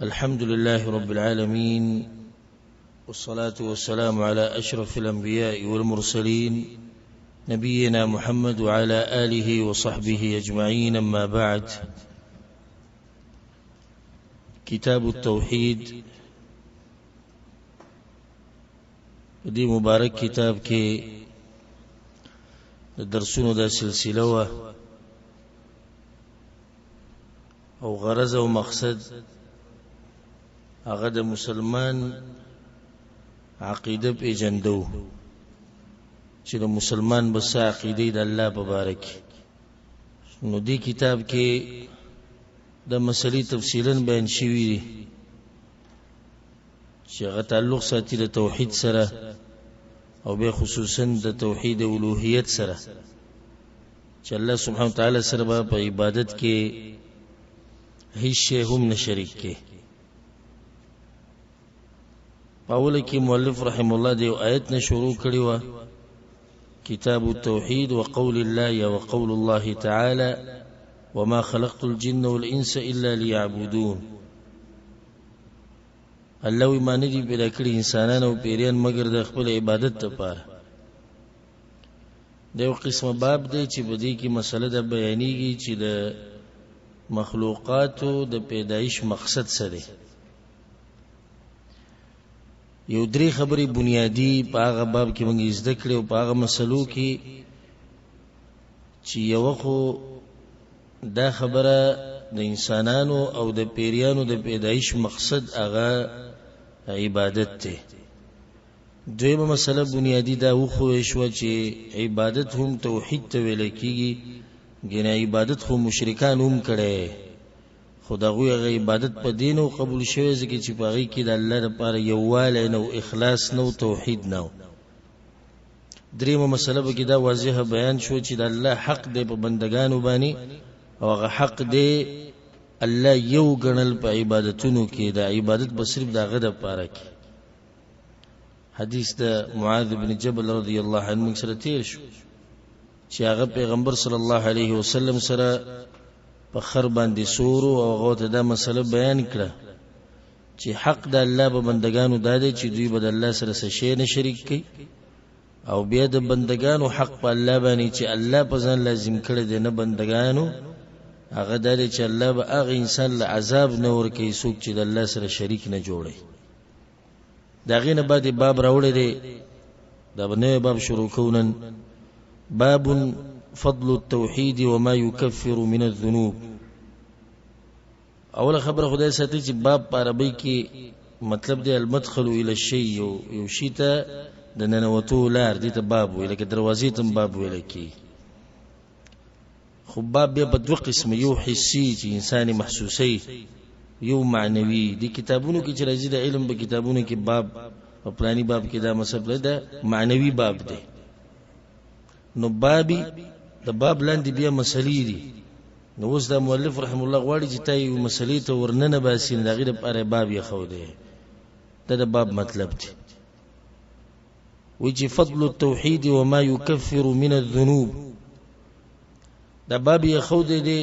الحمد لله رب العالمين والصلاة والسلام على أشرف الأنبياء والمرسلين نبينا محمد وعلى آله وصحبه أجمعين. أما بعد، كتاب التوحيد دي مبارك كتاب کې درسونو دا سلسله او غرض او مقصد هغه د مسلمان عقیده پیژندو چې د مسلمان بس عقیده د الله په باره کې. نو دی کتاب کې د مسلې تفصیلا بیان شوی دی چې هغه تعلق ساتي د توحید سره او به خصوصا د توحید الوهیت سره چې الله سبحانه وتعالى سره په عبادت کې هیڅ شی هم نه شریک کې. اول کې مؤلف رحم الله دی آیت نه شروع کړی و، کتاب التوحید وقول الله وقول الله تعالى وما خلقت الجن والانس الا ليعبدون. الله ما ندی پیدا کړی انسانان او پیریان مگر د خپل عبادت لپاره. دا یو قسم باب دی چې بدی کې مسله د بیانېږي چې د مخلوقاتو د پیدایش مقصد څه دی. یو درې خبرې بنیادی په هغه باب کې موږ زده کړې او په هغه مسلو کې چې یو خو دا خبره د انسانانو او د پیریانو د پیدایش مقصد هغه عبادت دی. دویمه مسله بنیادی دا وخو شو چې عبادت هم توحید ته ویل کېږي، ګنې عبادت خو مشرکان هم کړي، خدای غوی عبادت په دین او قبول شوی ځکه چې په هغه کې د الله لپاره یووالی نو اخلاص نو توحید نو. دریمه مسله به کې دا واضح بیان شو چې د الله حق دی په بندگانو باندې او هغه حق دی الله یو ګڼل په عبادتونو کې، د عبادت به صرف دغه د پاره کې. حدیث د معاذ بن جبل رضی الله عنه سره تیر شو چې هغه پیغمبر صلی الله علیه وسلم سره په خر باندې سور او هغه ته دا مسله بیان کړه چې حق د الله په بندگانو داده چې دوی به د الله سره څه شی نه شریک کړي، او بیا د بندگانو حق په الله باندې چې الله په ځان لازم کړی دی نه بندگانو هغه داده چې الله به هغه انسان له عذاب نه ورکوي څوک چې د الله سره شریک نه جوړي. د هغې نه بعد باب راوړی دی، دا به نوی باب شروع کوو نن. باب فضل التوحید وما يكفر من الذنوب. اول خبر خدای ساتي چې باب په عربی کې مطلب دی المدخل الى الشيء، یو شی ته د ننوتو لار دي ته باب ویل کې، دروازې ته باب ویل کې. خو باب بیا په دوه قسم، یو حسي چې انساني محسوسي، یو معنوي. دي کتابونو کې چې راځي د علم په کتابونو کې باب په پلاني باب کې دا مسله ده معنوي باب دی. نو بابي د باب لاندې بیا مسلې دي. نو اوس دا مؤلف رحم الله غواړي چې تا یو مسلې ته ورننه باسي، د هغې لپاره باب یې ښود دی. دا د باب مطلب دی. وایي چې فضل التوحید وما يكفر من الذنوب. دا باب یې ښود دی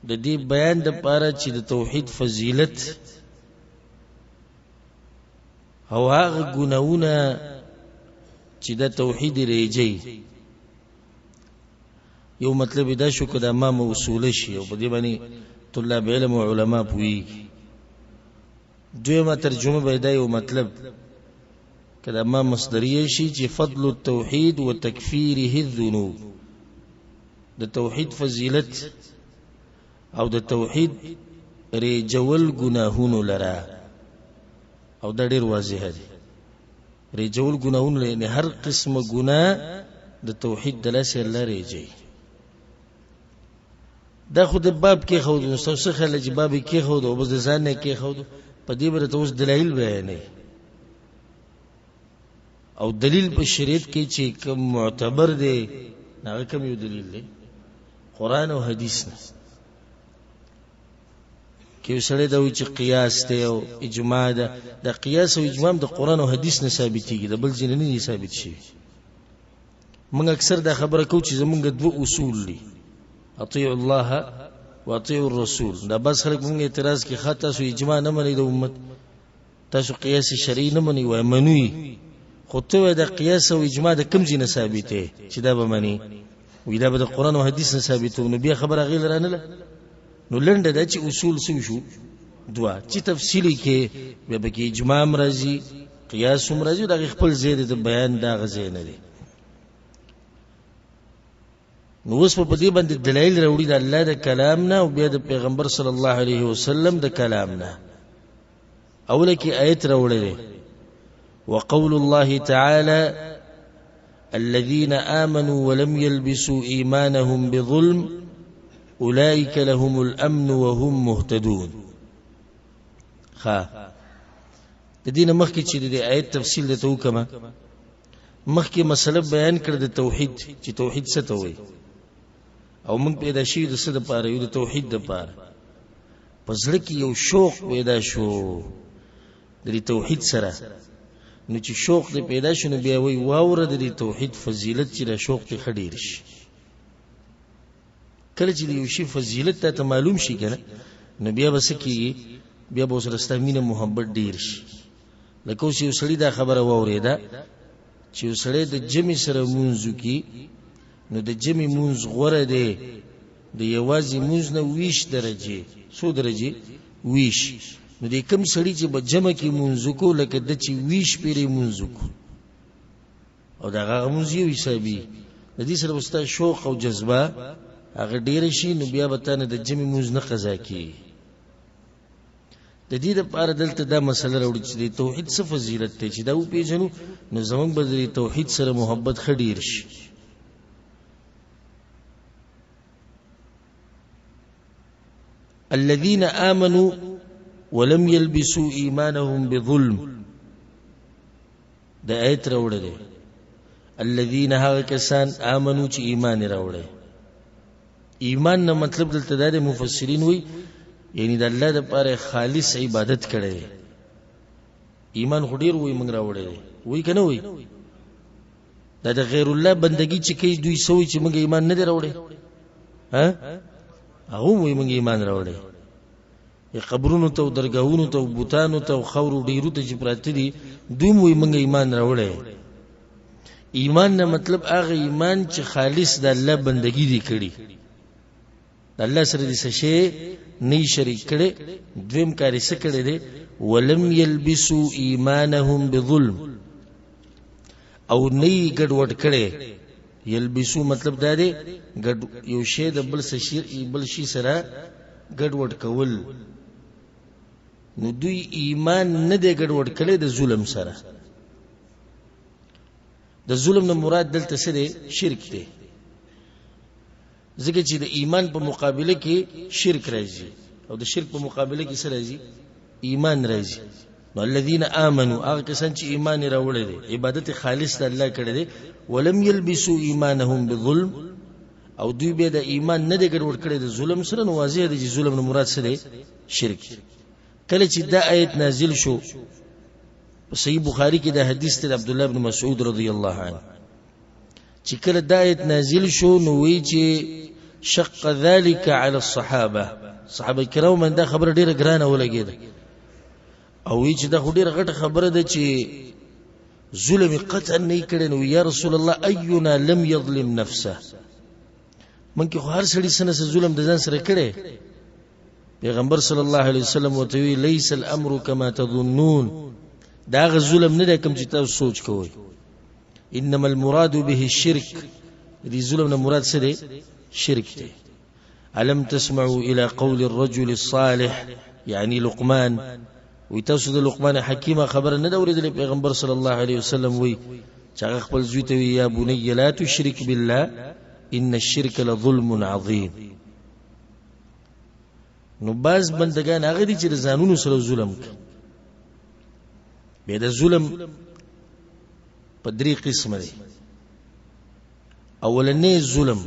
د دې بیان دپاره چې د توحید فضیلت او هغه ګناهونه چې د توحید ریجی. یو مطلب دا شو که د ما موصوله شي او په دې باندې طلاب علم او علما پوهیږي. دویمه ترجمه به دا یو مطلب که د ما مصدریه شي چې فضل التوحید و تکفیره الذنوب، د توحید فضیلت او د توحید ریجول ګناهونو لره. او دا ډیر واضح دی، ریجول ګناهونو لره، یعنی هر قسمه ګناه د توحید د لاسه الله ریجي. دا خو د باب کې خود نو څه خلک چې باب کې خود او بس د ځان نه کې خود په دې بره ته اوس دلایل بیانې او دلیل په شریعت کې چې کوم معتبر دی هغه کوم یو دلیل دی قرآن او حدیث نه. کې سره دا چې قیاس دی او اجماع ده، د قیاس او اجماع د قرآن او حدیث نه ثابتېږي، د بل ځای نه ثابت شي. موږ اکثر دا خبره کوو چې زمونږ دوه اصول دي، اطیعوا الله واطيعوا الرسول. دا بس خلک مونږ اعتراض کې خاطه سو اجماع نه مني د امت، تاسو قیاس شرعي نه مني وای منوي، خو ته د قیاس او اجماع د کوم ځای نه ثابته چې دا به مني؟ وې دا به د قران او حدیث نه ثابته. نو بیا خبره غیر رانه. نو لنډه د چې اصول سو شو دوا چې تفصیلی کې به کې اجماع مرضی قیاس مرضی د خپل زید د بیان دا غزه نه دي. نو اوس په دې باندې دلایل راوړي د الله د کلام نه او بیا د پیغمبر صلی الله علیه وسلم د کلام نه. اوله کې آیت راوړي وقول الله تعالى الذين آمنوا ولم يلبسوا إيمانهم بظلم أولئك لهم الأمن وهم مهتدون. د دې مخکې چې د آیت تفصیل د تو کما مخکې مسله بیان کړ د توحید چې توحید څه ته وایي او موږ پیدا شي د څه د پاره یو د توحید د پاره پزړه کې یو شوق پیدا شو د توحید سره. نو چې شوق دې پیدا شونه بیا وی واوره د توحید فضیلت چې د شوق ته خډیر شي. کله چې یو شی فضیلت ته معلوم شي کنه نو بیا بس کی بیا به سره ستامینه محبت ډیر شي. لکه اوس یو سړی دا خبره واوریدا چې یو سړی د جمی سره مونږ کی نو د جمی مونږ غوړه دی د یوازې مونږ نه 20 درجه سو درجه 20. نو د کوم سړی چې په جمع کې مونږ کو لکه د چې 20 پیری مونږ کو او دا هغه مونږ یو حسابي د دې سره واستای شوق او جذبه هغه ډیر شي. نو بیا به تانه د جمی مونږ نه قضا کی. د دې لپاره دلته دا مسله راوړي چې د توحید څه فضیلت ته چې دا و پیژنو نو زمونږ به د توحید سره محبت خډیر شي. الذين آمنوا ولم يلبسوا إيمانهم بظلم. دا آیت راوړه ده الذين هغه کسان آمنوا چې ایمان راوړه. ایمان نه مطلب دلته د مفسرین وی یعنی د الله د لپاره خالص عبادت کړي. ایمان خډیر وی موږ راوړه وی کنه وی دا د غیر الله بندگی چې کوي دوی سوې چې موږ ایمان نه راوړه ها هغه وی موږ ایمان راوړه. قبرونو ته درگاہونو ته بوتانو ته خورو ډیرو ته چې پراته دي دوی وی موږ ایمان راوړه. ایمان نه مطلب هغه ایمان چې خالص د الله بندگی دی کړي د الله سره د شې نه شریک کړي. دویم کاری څه کړي دي ولم يلبسوا ایمانهم بظلم او نه ګډوډ کړي. یلبسو مطلب دا دی ګډ یو شی د بل شي سره ګډوډ کول. نو دوی ایمان نه دی ګډوډ کړي د ظلم سره. د ظلم نه مراد دلته څه دی شرک دی. ځکه چې د ایمان په مقابله کې شرک راځي او د شرک په مقابله کې څه راځي ایمان راځي. نو الذين آمنوا هغه کسان چې ایمان راوړل دي عبادت خالص د الله کړی دی ولم يلبسوا ایمانهم بظلم او دوی به د ایمان نه دی ګډوډ کړی د ظلم سره. نو واضح دی چې ظلم نه مراد څه دی شرک. کله چې دا آیت نازل شو په صحیح بخاری کې د حدیث ته عبد الله بن مسعود رضی الله عنه چې کله دا آیت نازل شو نو وی چې شق ذلك على الصحابه صحابه کرام من دا خبر ډیره ګرانه ولګیده او وی چې دا ډیره غټه خبره ده چې ظلم قطعا نه کړي. نو یا رسول الله اينا لم يظلم نفسه من کې هر سړي سره ظلم د ځان سره کړي. پیغمبر صلی الله علیه وسلم وتوی ليس الامر كما تظنون دا غ ظلم نه کوم چې تاسو سوچ کوئ. انما المراد به الشرك دې ظلم نه مراد څه دی شرک دی. الم تسمعوا الى قول الرجل الصالح يعني لقمان وتاسو د لقمان حکیمه خبر نه اوریدل پیغمبر صلی الله علیه وسلم وی چې هغه خپل زوی ته وی یا بني لا تشرك بالله ان الشرك لظلم عظيم. نو باز بندگان هغه دي چې ځانونو سره ظلم کوي. به د ظلم په درې قسمه دي. اولنې ظلم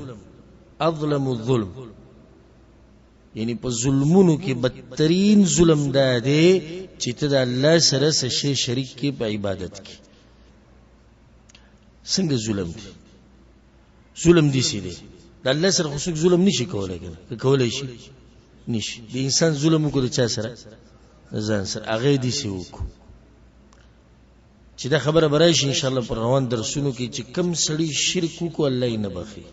اظلم الظلم یعنی په ظلمونو کې بدترین ظلم دا دی چې ته د الله سره څه شریک کې په عبادت کې. څنګه ظلم دی؟ ظلم دي سي دي د الله سره خصوص ظلم نشي کولای کنه کولای شي نشي. د انسان ظلم وکړي چا سره؟ ځان سره. هغه دې سی وکړو چې دا خبره برایشي ان شاء الله پر روان درسونو کې چې کم سړی شرک وکړو الله یې نه بخي،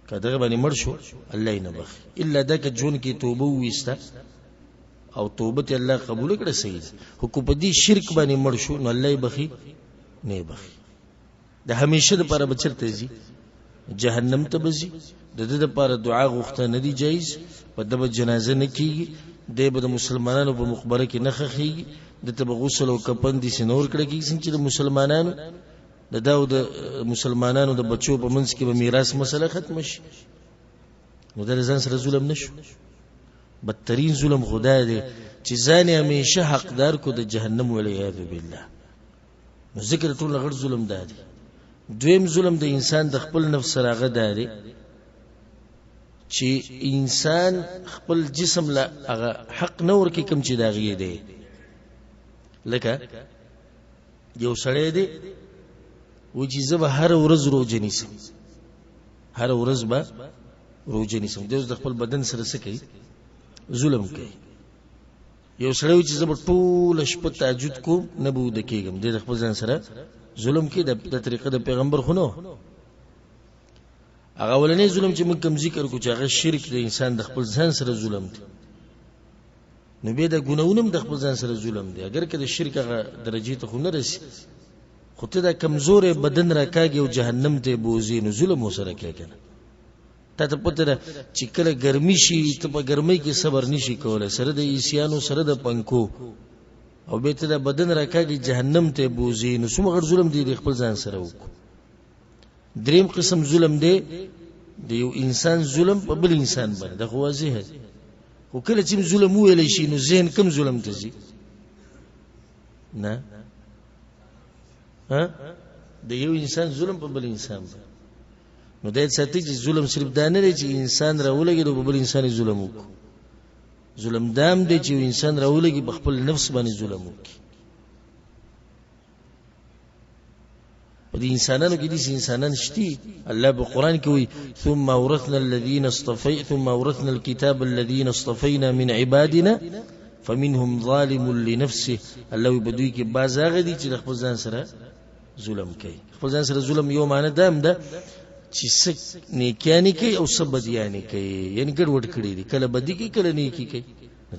کداغه باندې مړ شو الله یې نه بخي، الا دا که جون کې توبه وستا او توبه ته الله قبول کړه صحیح. حکم دې شرک باندې مړ شو نو الله یې بخي نه بخي. د همیشه لپاره بچرته زی جهنم ته بزي. د دې لپاره دعا غوښته نه دی جایز، په دغه جنازه نه کیږي، د مسلمانانو په مقبره کې نه خخېږي، د ته غسل او کفن دي سنور کړه کیږي څنګه چې د مسلمانانو د داود مسلمانانو د بچو په منځ کې به میراث مسله ختم شي. نو د ځان سره ظلم نشو. بدترین ظلم خدای دی چې ځان همیشه حقدار کو د جهنم والعیاذ بالله. نو ذکر ټول غړ ظلم دی. دویم ظلم د انسان د خپل نفس سره غداري چې انسان خپل جسم لا هغه حق نور کې کم چې داغي دی. لکه یو سړی دی و چې زه به هر ورځ روزه نیسم، هر ورځ به روزه نیسم، د خپل بدن سره څه کوي؟ ظلم کوي. یو سړی چې زه به ټول شپه تهجد کوم نه به وده کېږم، د خپل ځان سره ظلم کوي. د طریقه د پیغمبر خو نو هغه ولنې ظلم چې موږ کوم ذکر کو چې هغه شرک د انسان د خپل ځان سره ظلم دی. نو به د ګناونم د خپل ځان سره ظلم دی. اگر که د شرک هغه درجه ته خو نه رسي، خو ته د کمزور بدن راکاږي او جهنم ته بوزي، نو ظلم وسره کوي کنه. ته پته ده چې کله ګرمي شي ته په ګرمۍ کې صبر نشي کولای، سره د ایسیانو سره د پنکو او به ته د بدن راکاږي جهنم ته بوزي، نو څومره ظلم دی د خپل ځان سره وکړو. دریم قسم ظلم دی د یو انسان ظلم په بل انسان باندې. د خو واضح دی، خو کله چې ظلم ویل شي نو ذهن کم ظلم ته ځي نه. د یو انسان ظلم په بل انسان باندې، نو دا ساتي چې ظلم صرف دا نه دی چې انسان راولګي د بل انسان ظلم وکړي. ظلم دام دی چې انسان راولګي په خپل نفس باندې ظلم وکړي. په دې انسانانو کې دي انسانان شتي. الله په قران کې وایي ثم اورثنا الذين اصطفينا ثم اورثنا الكتاب الذين اصطفينا من عبادنا فمنهم ظالم لنفسه. الله بدوی کې باز هغه دي چې خپل ځان سره ظلم کوي. خپل ځان سره ظلم یو معنی دام ده چې څه نیکیانی کوي او څه بدیانی کوي، یعنی ګډوډ کړی دي، کله بدی کوي کله نیکی کوي.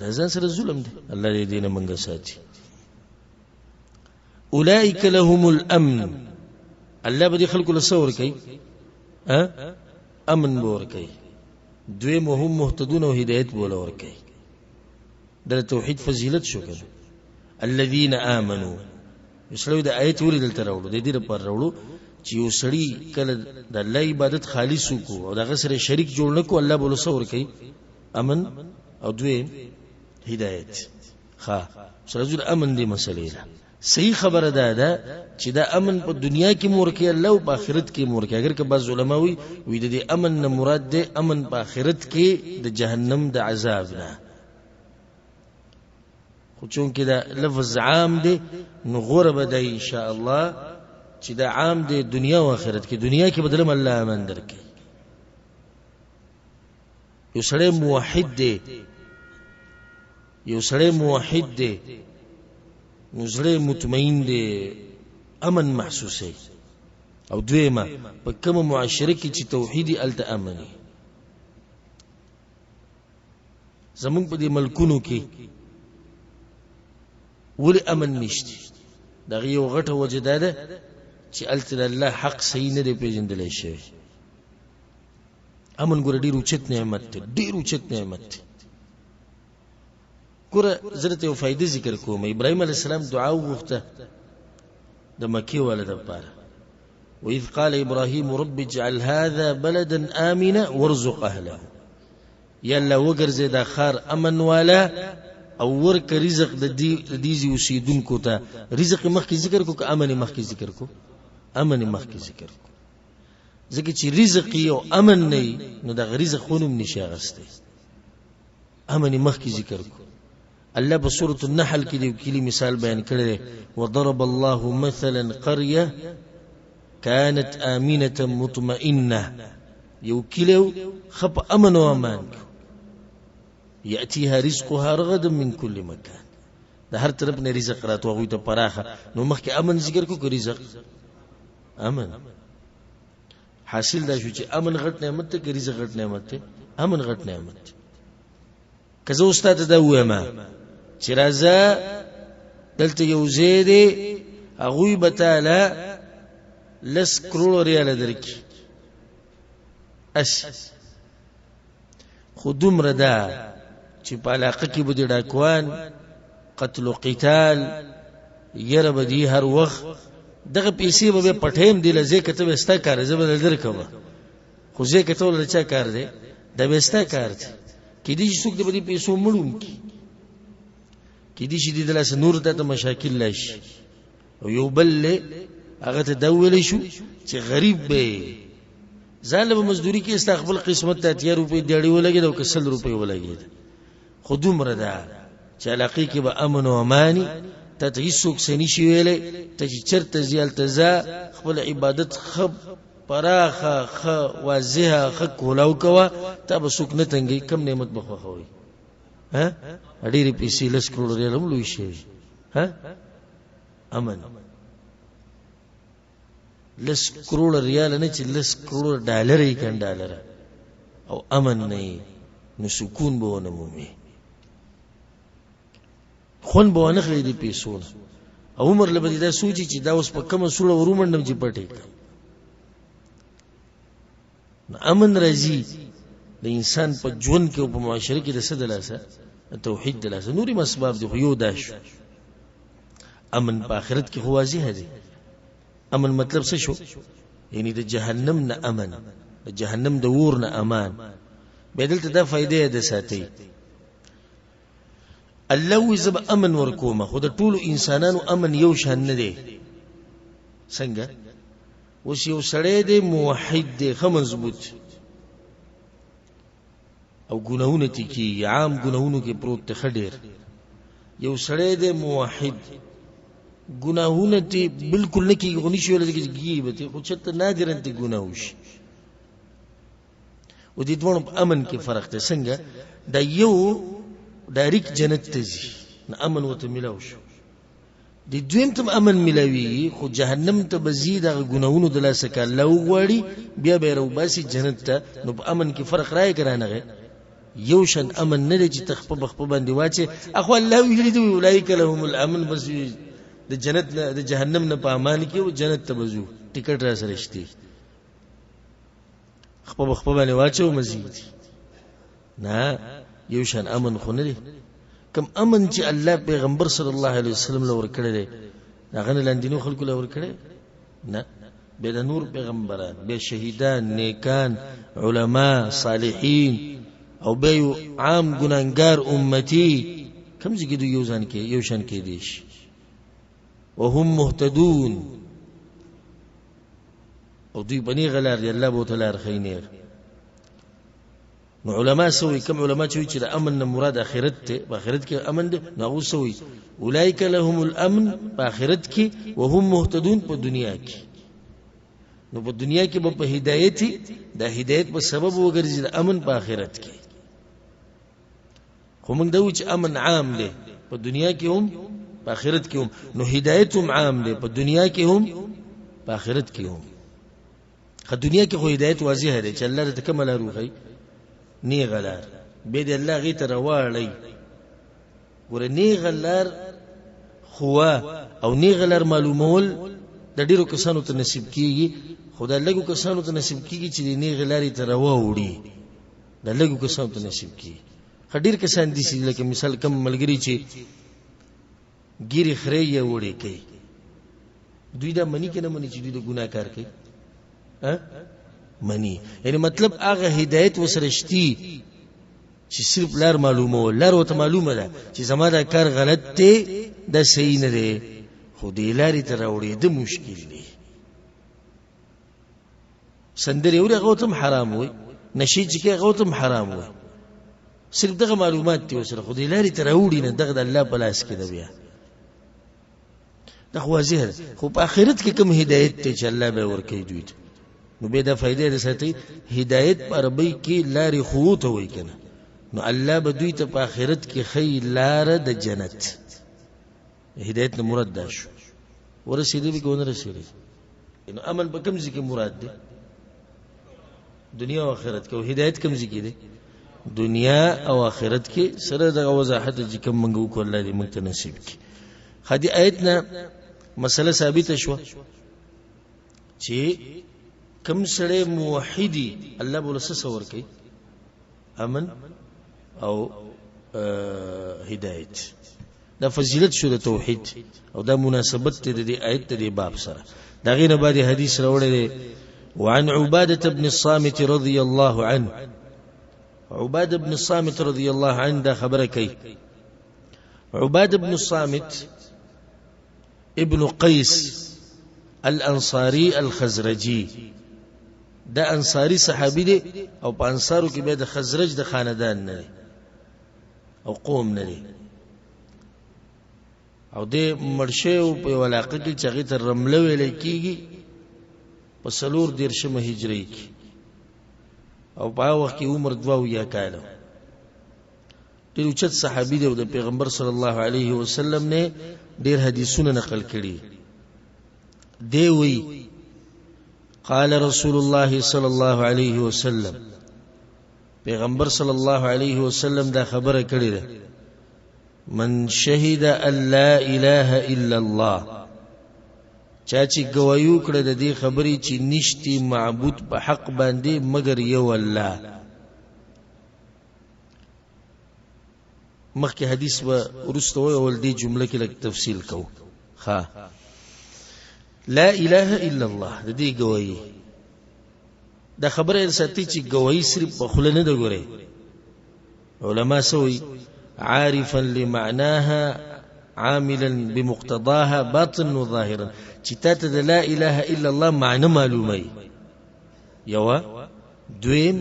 دا ځان سره ظلم دی. الله دې نه منګه ساتي. اولئک لهم الامن. الله به خلکو له څور کوي امن بور کوي. دویم هم مهتدون او هدایت بوله ور کوي. د توحید فضیلت شو کنه. الذين امنوا یسلو د آیت ورې دلته راوړو، د دې لپاره راوړو چې یو سړی کله د الله عبادت خالص وکړو او دغه سره شریک جوړ نه کو، الله بوله څور کوي امن او دویم هدایت. سره امن دی مسلې ده. صحیح خبره ده چې دا امن په دنیا کې مور کې الله او په آخرت کې مور کې. اگر که بعض علما وي د امن نه مراد ده امن په آخرت کې د جهنم د عذاب نه، خو چون کې دا لفظ عام دی نو غوره به ده ان شاء الله چې دا عام دی دنیا او آخرت کې. دنیا کې بدلم الله امن درکړي. یو سړی موحد دی، یو سړی موحد دی نو زړه مطمئن دی، امن محسوسه. او دویمه په کومه معاشره کې چې توحیدی الته امني. زمونږ په دې ملکونو کې ولی امن نشته. دا یو غټه وجه ده چې الته الله حق صحیح نه دی پیژندل شي. امن ګور ډیر اوچت نعمت دی، ډیر اوچت نعمت دی. ګوره زه ته یو فائدې ذکر کوم. ابراهيم عليه السلام دعا وغوښته د مکې ولادت لپاره. وإذ قال إبراهيم رب اجعل هذا بلدا آمنا وارزق أهله. يلا وګرځي دا خار امن والا او ورک رزق د دې اوسیدونکو ته. رزق مخکې ذکر کو که امن مخکې ذکر کو؟ امن مخکې ذکر کو. ځکه چې رزق یو امن نه نو دا رزق خونم نشي غسته. امن مخکې ذکر کو. الله بسورة النحل کې دی کلی مثال بیان کړی. وضرب الله مثلا قريه كانت آمنة مطمئنة. یو کلیو خپ امن او امان. یاتیها رزقها رغدا من كل مکان د هر طرف نه رزق راتو غوي ته پراخه نو مخکې امن ذکر کو رزق امن حاصل دا شو چې امن غټ نعمت ته رزق غټ نعمت ته امن غټ نعمت کزه استاد دا وېما چې راځه دلته یو زیده اغوی بتاله لس کروڑ ریال درکی اش خودم ردا چې په علاقه کې بده ډاکوان قتل او قتال یره بدی هر وخت دغه پیسې به پټیم دی لزه کته وستا کار زبر درکوه خو زه کته ولچا کار دی د وستا کار دی کې دې څوک دې په پیسو مړوم کې دې شي د لاس نور ته مشاکل لاشي او یو بل هغه ته دول شو چې غریب به ظالم مزدوری کې استقبال قسمت ته 10 روپے دیړی ولګي او 100 روپے ولګي خودم ردا چې علاقه کې به امن او امانی ته هیڅوک سني شي ویلې ته چرته زیالتزا خپل عبادت خب پراخه خ واضحه خ کولاو کوا ته به سوک نه تنګي کم نعمت بخو خوي ها اډيري پیسې لس کروڑ ریال هم لوي شي ها امن لس کروڑ ریال نه چې لس کروڑ ډالر یې کړه ډالر او امن نه نو سکون به ونه مومي خون به ونه خېدي پیسو او عمر لبدي دا سوچي چې دا اوس په کومه سوره ورومندم چې پټې امن راځي د انسان په ژوند کې او په معاشره کې د سدلاسه توحید دلاسه نوري مسباب دي خو یو داش امن په آخرت کې خوازي هدي امن مطلب څه شو یعنی د جهنم نه امن د جهنم د ور نه امان بدلته دا فائدې ده ساتي الله وزب امن ورکومه خو د ټولو انسانانو امن یو شان نه دی څنګه اوس یو سړی دی موحد دی خو مضبوط او ګناونه تی کی عام ګناونو کې پروت ته خډیر یو سړی دی موحد ګناونه تی بالکل نه کی غنی شو لږی به خو چته نادرن تی ګناوش او دې دوه امن کې فرق دی څنګه دا یو ډایرک جنت ته ځي نه امن وته ملاو شو د دویم تم امن ملاوي خو جهنم ته بزید غ ګناونو د لاسه کله وغوړي بیا به رو باسي جنت ته نو په امن کې فرق راي کرانه یو شن امن نه لري چې تخپه بخپه باندې واچي اخو الله ویلي دی اولایک لهم الامن بس د جنت نه د جهنم نه په امان کې او جنت ته بزو ټیکټ را سره شتي خپه بخپه باندې واچو مزید نه یو شان امن خو نه دی کم امن چې الله پیغمبر صلی الله علیه وسلم لور کړی دی هغه لاندینو خلکو لور کړی نه به د نور پیغمبران به شهیدان نیکان علما صالحین او به عام ګناګار امتی کم ځکه دوی یو ځان کې یو شان کې دي وهم مهتدون او دوی بني غلار دی الله بو تعالی خینیر نو علماء سوي كم علماء چې د امن مراد اخرت ته په اخرت کې امن دي نو سوي اولئک لهم الامن په اخرت کې وهم مهتدون په دنیا کې نو په دنیا کې به په هدایت د هدایت په سبب وګرځي د امن په اخرت کې خو موږ دا و چې امن عام دی په دنیا کې هم په اخرت کې هم نو هدایت هم عام دی په دنیا کې هم په اخرت کې هم خو دنیا کې خو هدایت واضح دی چې الله دې کمل روحي نی غلار به دې الله غي تر واړی ګور نی غلار خوا او نی غلار معلومول د ډیرو کسانو ته نصیب کیږي خدای لګو کسانو ته نصیب کیږي چې نی غلاري تر واوړي د لګو کسانو ته نصیب کیږي خډیر کسان دي چې لکه مثال کم ملګری چې ګيري خره یې وړي کوي دوی دا منی کنه منی چې دوی د ګناکار کوي منی یعنی مطلب هغه هدایت وسرشتي چې صرف لار معلومه لار وته معلومه ده چې زما دا کار غلط دی دا صحیح نه دی خو دې لارې ته راوړې د مشکل دی سندري وره غوتم حرام وي نشي چې غوتم حرام وي صرف دغه معلومات دی وسره خو دې لارې ته راوړې نه دغه د الله په لاس کې دی بیا دا خو واضح خو په آخرت کې کوم هدایت ته چې الله به ورکړي دوی نو به دا فائدې رسېږي هدایت په عربی کې لارې خو ته وایي کنه نو الله به دوی ته په آخرت کې خی لار د جنت. هدایت نه مراد دا شو. ورسېدې به ګونه رسېدې نو امن په کوم ځای کې مراد دی؟ دنیا او آخرت کې. او هدایت کوم ځای کې دی؟ دنیا او آخرت کې. سره د وضاحت چې کوم منغو کو الله دې موږ ته نصیب کړي. خدي آیتنا مسله ثابت شو چې کوم سره موحدي الله بوله سور کوي امن او هدایت. دا فضیلت شو د توحید او دا مناسبت ته د آیت د باب سره. دا غینه بعد حدیث راوړل دی وعن عبادة بن الصامت رضي الله عنه. عبادة بن الصامت رضي الله عنه دا خبره کوي. عبادة بن الصامت ابن قيس الانصاري الخزرجي. دا انصاری صحابي دی او په انصارو کې به د خزرج د خاندان نه او قوم نه دی او د مرشه او په علاقه کې چې غیته رمله ویل کیږي په 4 هجری کې او په وخت کې عمر 2 کاله. ډېر اوچت صحابي دی او د پیغمبر صلی الله علیه وسلم نه ډېر حدیثونه نقل کړي. دی وی قال رسول الله صلى الله عليه وسلم. پیغمبر صلی الله علیه وسلم دا خبره کړې ده من شهد ان لا اله الا الله. چا چې گوايو کړه د دې خبرې چې نشتی معبود په حق باندې مگر یو الله. مخکې حدیث و ورسته وی اول دې جمله کې لږ تفصیل کو. ها لا اله الا الله د دې گواہی دا خبره ساتي چې گواہی صرف په خله نه ده. ګوره علما سوي عارفا لمعناها عاملا بمقتضاها باطن وظاهرا. چې تاته د لا اله الا الله معنی معلومه یو دویم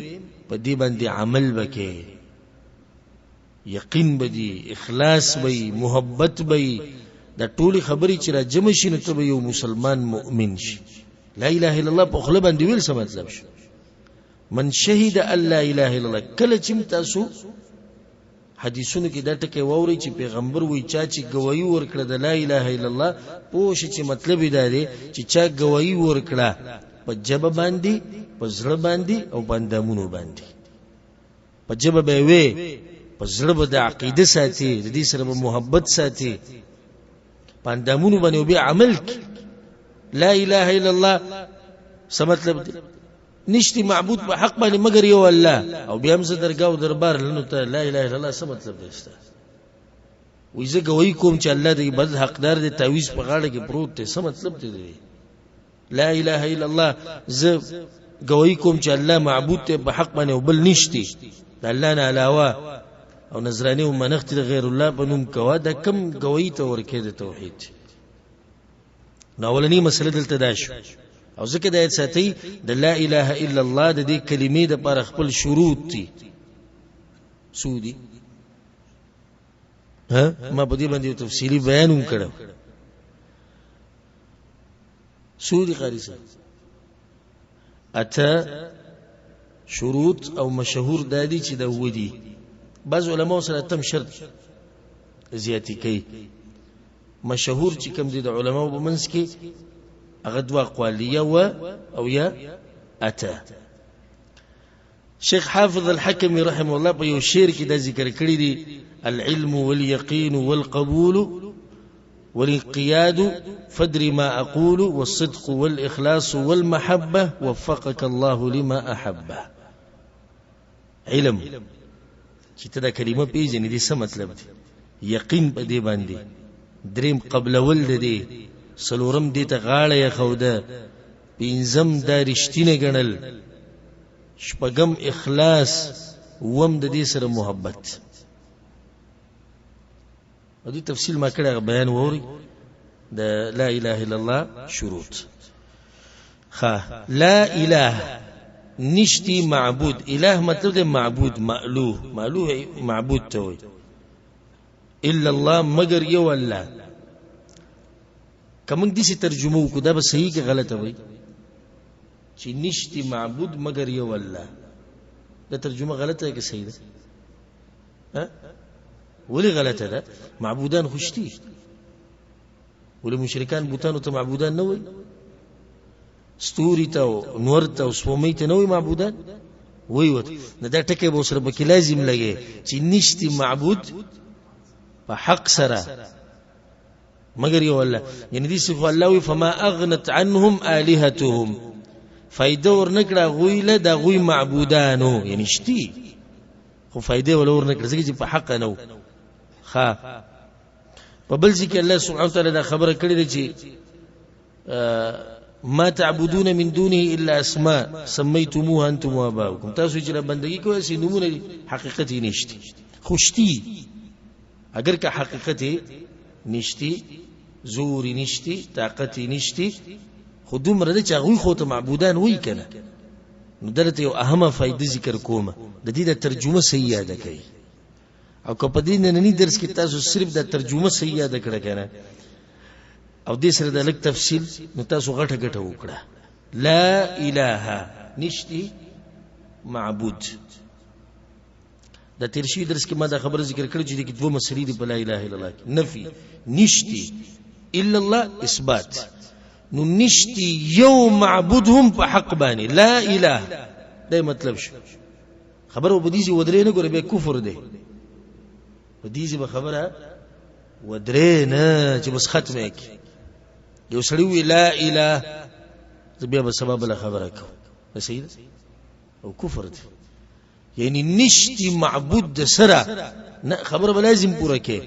په دې باندې عمل وکړي یقین بدی اخلاص بی محبت بی. دا ټولي خبرې چې را جمع شي نو ته یو مسلمان مؤمن شي. لا اله الا الله په خله باندې ویل څه مطلب شو؟ من شهد ان لا اله الا الله. کله چې تاسو حدیثونو کې دا ټکی ووري چې پیغمبر وایي چا چې گواہی ورکړه د لا اله الا الله پوه شي چې مطلب دا دی چې چا گواہی ورکړه په جبه باندې په زړه باندې او باندامونو باندې. په جبه به وي په زړه به د عقیده ساتي د دې سره به محبت ساتي باندامونو باندې به عمل کی. لا اله الا الله څه مطلب دی؟ نشتی معبود په حق باندې مگر یو الله. او بیا هم زه درګاو دربار لنو ته لا اله الا الله څه مطلب دی؟ وې زه گواہی کوم چې الله دې بل حقدار دې تعویذ په غاړه کې پروت دی. څه مطلب دی؟ لا اله الا الله زه گواہی کوم چې الله معبود ته په حق باندې بل نشتی د الله نه علاوه او نظرانی او منښت د غیر الله په نوم کوا. دا کم گواہی ته ورکه د توحید. نو ولنی مسله دلته دا شو او ځکه د ایت ساتي د لا اله الا الله د دې کلمې د پر خپل شروط دي. سودی ما په دې باندې تفصیلی بیان وکړم. سودی قاری صاحب اته شروط او مشهور دادی چې دا ودی. بعض علماء سره تم شرط زیاتی کوي. مشهور چې کوم دي د علماء په منځ کې هغه دوا اقوالیه و او یا اته. شیخ حافظ الحکمی رحمه الله په یو شعر کې دا ذکر کړی دی العلم واليقين والقبول والانقياد فدر ما اقول والصدق والاخلاص والمحبه وفقك الله لما احبه. علم چې ته دا کلمه پیژنې دي څه مطلب دی؟ یقین په دې باندې. دریم قبلول دی. څلورم دې ته غاړه یې خوده. پنځم دا رښتینه ګڼل. شپږم اخلاص. اووم د دې سره محبت. او دې تفصیل ما کړه بیان ووري د لا اله الا الله شروط. لا اله نشتی معبود. اله مطلب دی معبود مألوه. مألوه معبود ته وي. الا الله مگر یو الله. کوم دې څه ترجمه وکړه دا به صحیح کې غلطه وي چې نشتی معبود مگر یو الله. دا ترجمه غلطه ہے کہ صحیح ده؟ ولي غلطه ده معبودان خوشتي ولي مشرکان بوتانو ته معبودان نه وي ستوري ته نور ته سپومې ته نه وي معبودان وي وت نه دا ټکي به سره بکی لازم لګي چې نشتی معبود په حق سره مگر یو الله یعنی دې څه الله وي فما اغنت عنهم الهتهم فائدہ ورنکړه غوی له د غوی معبودانو یعنی شتي خو فائدې ولا ورنکړه ځکه چې په حق نه ښا په بل ځکه الله سبحانه وتعالى دا خبره کړې ده چې ما تعبدون من دونه الا اسماء سميتموها انتم واباؤكم تاسو چې بندگی کوئ سي نمونه حقیقت نشته خوشتي اگر که حقیقت نشته زور نشته طاقت نشته خودم رده چې غوي خو ته معبودان وای کنه نو دلته یو اهمه فائدې ذکر کومه د دې د ترجمه صحیح یاد کړئ او که په دې نننی درس کې تاسو صرف د ترجمه صحیح یاد کړئ کنه او دې سره د لک تفصیل نو تاسو غټه غټه وکړه لا اله نشتی معبود د ترشی درس کې ما دا خبره ذکر کړې چې د دوه مسلې دی په لا اله الا الله کې نفي نشتی الا الله اثبات نو نشتی یو معبودهم په حق باندې لا اله دا مطلب شو خبره وبديزي ودرې نه ګوره به کفر دی وديزي به خبره ودرې نه چې بس ختمه کی یو سړی وی لا اله بیا به سبب له خبره کو صحیح او کفر دی یعنی نشتی معبود سره نه خبره به لازم پوره کې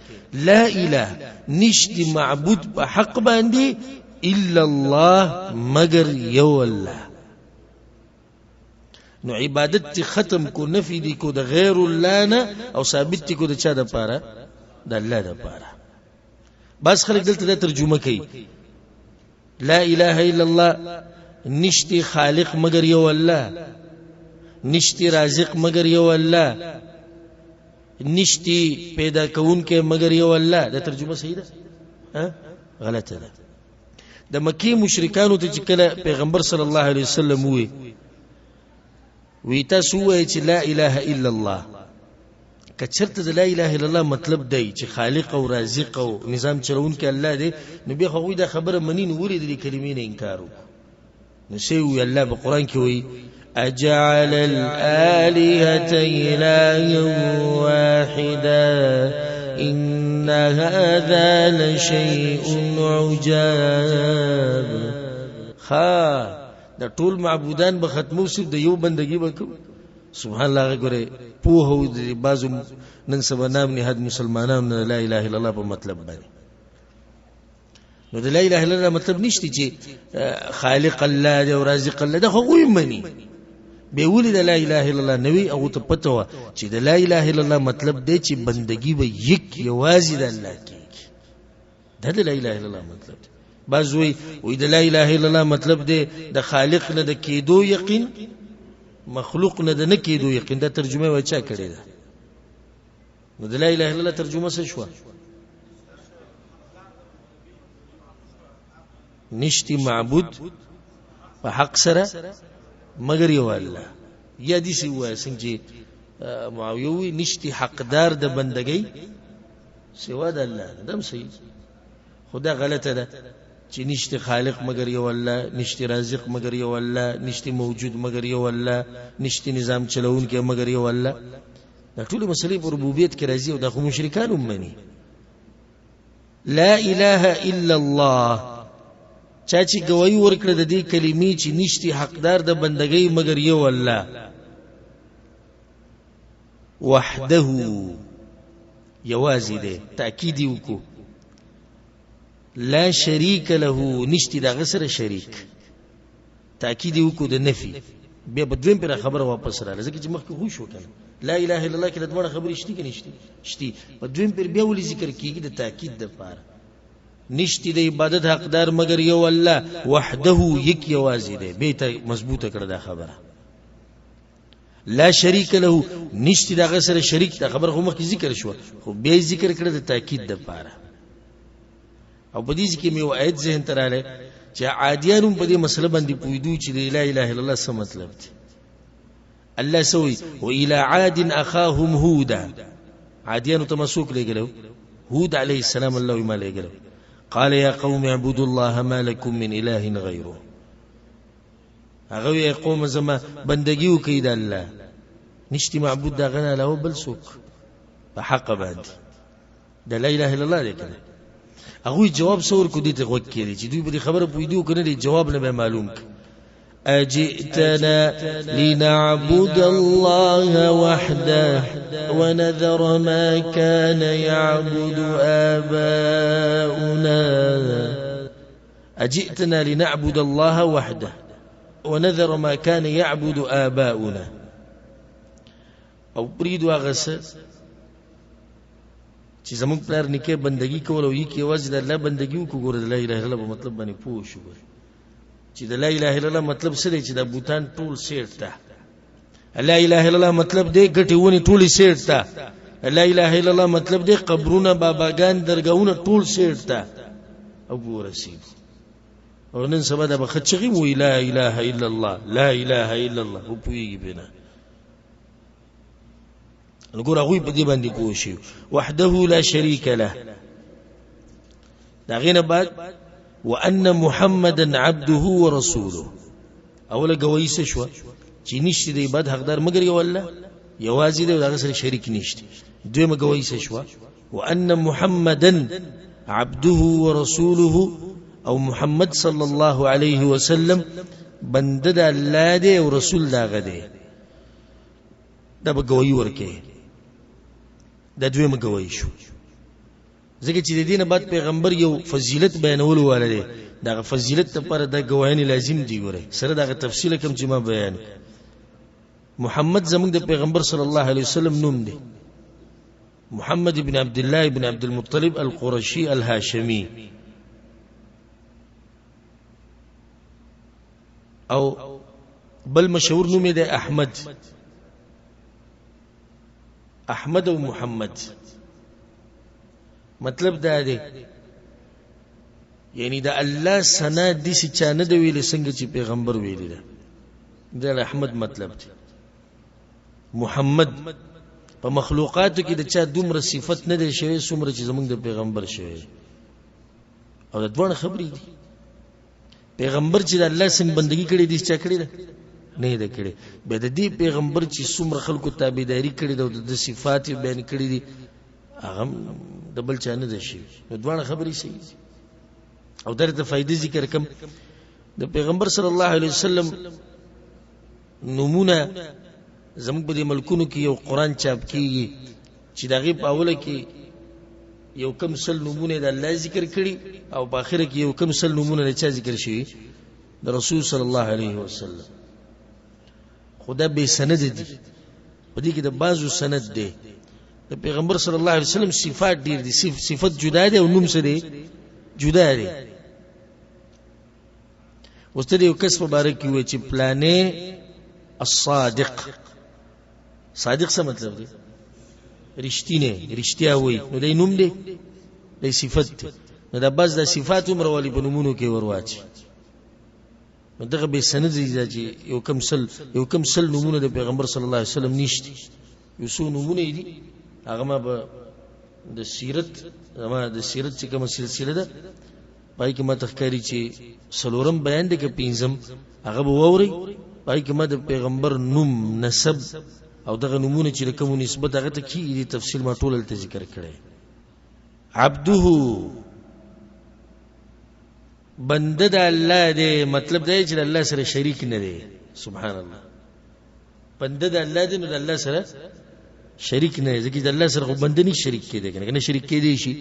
لا اله نشتی معبود په حق باندې الا الله مگر یو الله نو عبادت ختم کو نفی دی کو د غیر الله نه او ثابت کو د چا د پاره د الله د پاره بس خلک دلته ترجمه کوي لا اله الا الله نشتی خالق مگر یو الله نشتی رازق مگر یو الله نشتی پیدا کون کې مگر یو الله دا ترجمه صحیح ده غلطه ده د مکی مشرکانو ته چې کله پیغمبر صلی الله علیه وسلم وی تاسو وایي چې لا اله الا الله کچرته د لا اله الا الله مطلب دی چې خالق او رازق او نظام چلون کې الله دی نو بیا خو دا خبره منی نو ولې د کلمې نه انکار وکړو نو سی وی الله په قران کې وی اجعل الالهه الها واحدا ان هذا لشيء عجاب دا ټول معبودان به ختمو صرف د یو بندگی وکړو سبحان الله غره په هو د بعضو نن سبا نام نه حد مسلمانانو لا اله الا الله په مطلب باندې نو د لا اله الا الله مطلب نشته چې خالق الله او رازق الله دا خو مني به ولید لا اله الا الله نوی او ته پته و چې د لا اله الا الله مطلب دی چې بندگی به یک یوازې د الله کېږي دا د لا اله الا الله مطلب دی بعض وی د لا اله الا الله مطلب دی د خالق نه د کېدو یقین مخلوق نه د نه کېدو یقین دا ترجمه و چا کړی ده نو د لا اله الا الله ترجمه څه شو نشتی معبود په حق سره مگر یو الله یا دې سی وای څنګه معاویه وی نشتی حقدار د بندګۍ سوا د الله دم صحیح خدا غلطه ده چې نشتی خالق مگر یو الله نشتی رازق مگر یو الله نشتی موجود مگر یو الله نشتی نظام چلون کې مگر یو الله دا ټول مسلې په ربوبیت کې راځي او د مشرکان مني لا اله الا الله چا چې گواہی ورکړه د دې کلمې چې نشتی حقدار د بندګۍ مگر یو الله وحده یوازې ده تاکید وکړو لا شریک له نشتی دغه سره شریک تاکید وکړو د نفي بیا بدویم پر خبره واپس راځي ځکه چې مخکې خو شو کنه لا اله الا الله کې د دوه خبرې شتي کې نشتی شتي بدویم پر بیا ولې ذکر کیږي د تاکید د پاره نشتی د عبادت حقدار مگر یو الله وحده یک یوازې ده به ته مضبوطه کړه دا خبره لا شریک له نشتی دغه سره شریک دا خبره خو مخکې ذکر شو خو به ذکر کړه د تاکید د پاره او په دې کې مې یو آیت ذهن ته راغله چې عادیانو په دې مسله باندې پویدو چې لا اله الا الله څه مطلب دی الله سوي و الى عاد اخاهم هودا عادیانو ته مسوک لګلو هود علیه السلام الله ما لګلو قال يا قوم اعبدوا الله ما لكم من اله غيره هغه یې قوم زما بندگی وکړئ د الله نشتی معبود دا غنا له بل څوک په حق باندې د لا اله الا الله لیکل هغه جواب څور کو دي ته وکړي چې دوی به خبره پویدو کنه دی جواب نه معلوم اجئتنا لنعبد الله وحده ونذر ما كان يعبد آباؤنا اجئتنا لنعبد الله وحده ونذر ما كان يعبد آباؤنا او پریدو هغه څه چې زموږ پلار نکه بندگی کول او یې کې واځي د الله بندگی وکړو د لا اله الا الله مطلب باندې پوه شو چې د لا اله الا الله مطلب څه دی چې د بوتان ټول سیټ ده لا اله الا الله مطلب دی ګټي ونی ټول سیټ ده لا اله الا الله مطلب دی قبرونه باباګان درګاونه ټول سیټ ده ابو رسید او نن سبا د بخچغي وی لا اله الا الله لا اله الا الله او پویږي بنا نقول أغوي بدي باندې کوشي وحده لا شريك له دا غینه بعد وأن محمدا عبده ورسوله اوله گویسه شو چې نشته دی بعد حقدار مگر یو الله یوازې دی دا سره شریک نشته دویمه گویسه شو وأن محمدا عبده ورسوله او محمد صلى الله عليه وسلم بنده الله دی او رسول دا غدي دا به گوی ورکه دا دویمه گوی شو ځکه چې د دینه بعد پیغمبر یو فضیلت بیانول والده دا فضیلت لپاره دا گواهی لازم دی ګوره سره دا تفصیل کوم چې ما بیان محمد زموږ د پیغمبر صلی الله علیه وسلم نوم دی محمد ابن عبد الله ابن عبد المطلب القرشي الهاشمي او بل مشهور نوم دی احمد او محمد مطلب دا دی یعنی دا الله سنا دي چې چانه دی ویل څنګه چې پیغمبر ویل دا احمد مطلب دی محمد په مخلوقاتو کې د چا دومره صفت نه دی شوی څومره چې زمونږ د پیغمبر شوی او د دوه خبرې دي پیغمبر چې د الله څنګه بندگی کړې دي چې کړې ده نه ده کړې به د دې پیغمبر چې څومره خلکو تابعداري کړې ده او د صفات بیان کړې دي هغه د بل چا نه ده شي د دوه خبرې صحیح او درته فائدې ذکر کوم د پیغمبر صلی الله علیه وسلم نمونه زموږ په ملکونو کې یو قران چاپ کیږي چې دغه په اوله کې یو کم سل نمونه د الله ذکر کړي او په اخر کې یو کم سل نمونه د چا ذکر شي د رسول صلی الله علیه وسلم خدا به سند دي په دې کې د بازو سند دی د پیغمبر صلی الله علیه وسلم صفات ډیر دي صفت جدا دي او نوم څه دي جدا دي واستدې یو کس مبارک وي چې پلانې الصادق صادق څه مطلب دی رښتیا وي نو دای نوم دی د صفت نو د باز د صفات عمر والی په نومونو کې ورواچي نو دغه به سند دی چې یو کم سل نومونه د پیغمبر صلی الله علیه وسلم نشته یو څو نومونه دي هغه ما به د سیرت چې کومه سلسله ده پای کې ما تخکاری چې سلورم بیان دي کې پنځم هغه به ووري پای کې ما د پیغمبر نوم نسب او دغه نمونه چې کوم نسبت هغه ته کی تفصیل ما ټول ته ذکر کړي عبده بنده د الله دی مطلب دی چې الله سره شریک نه دی سبحان الله بنده د الله دی نو د الله سره شریک نه دی ځکه د الله سره بنده نه شریک کېږي کنه شریک کېږي شي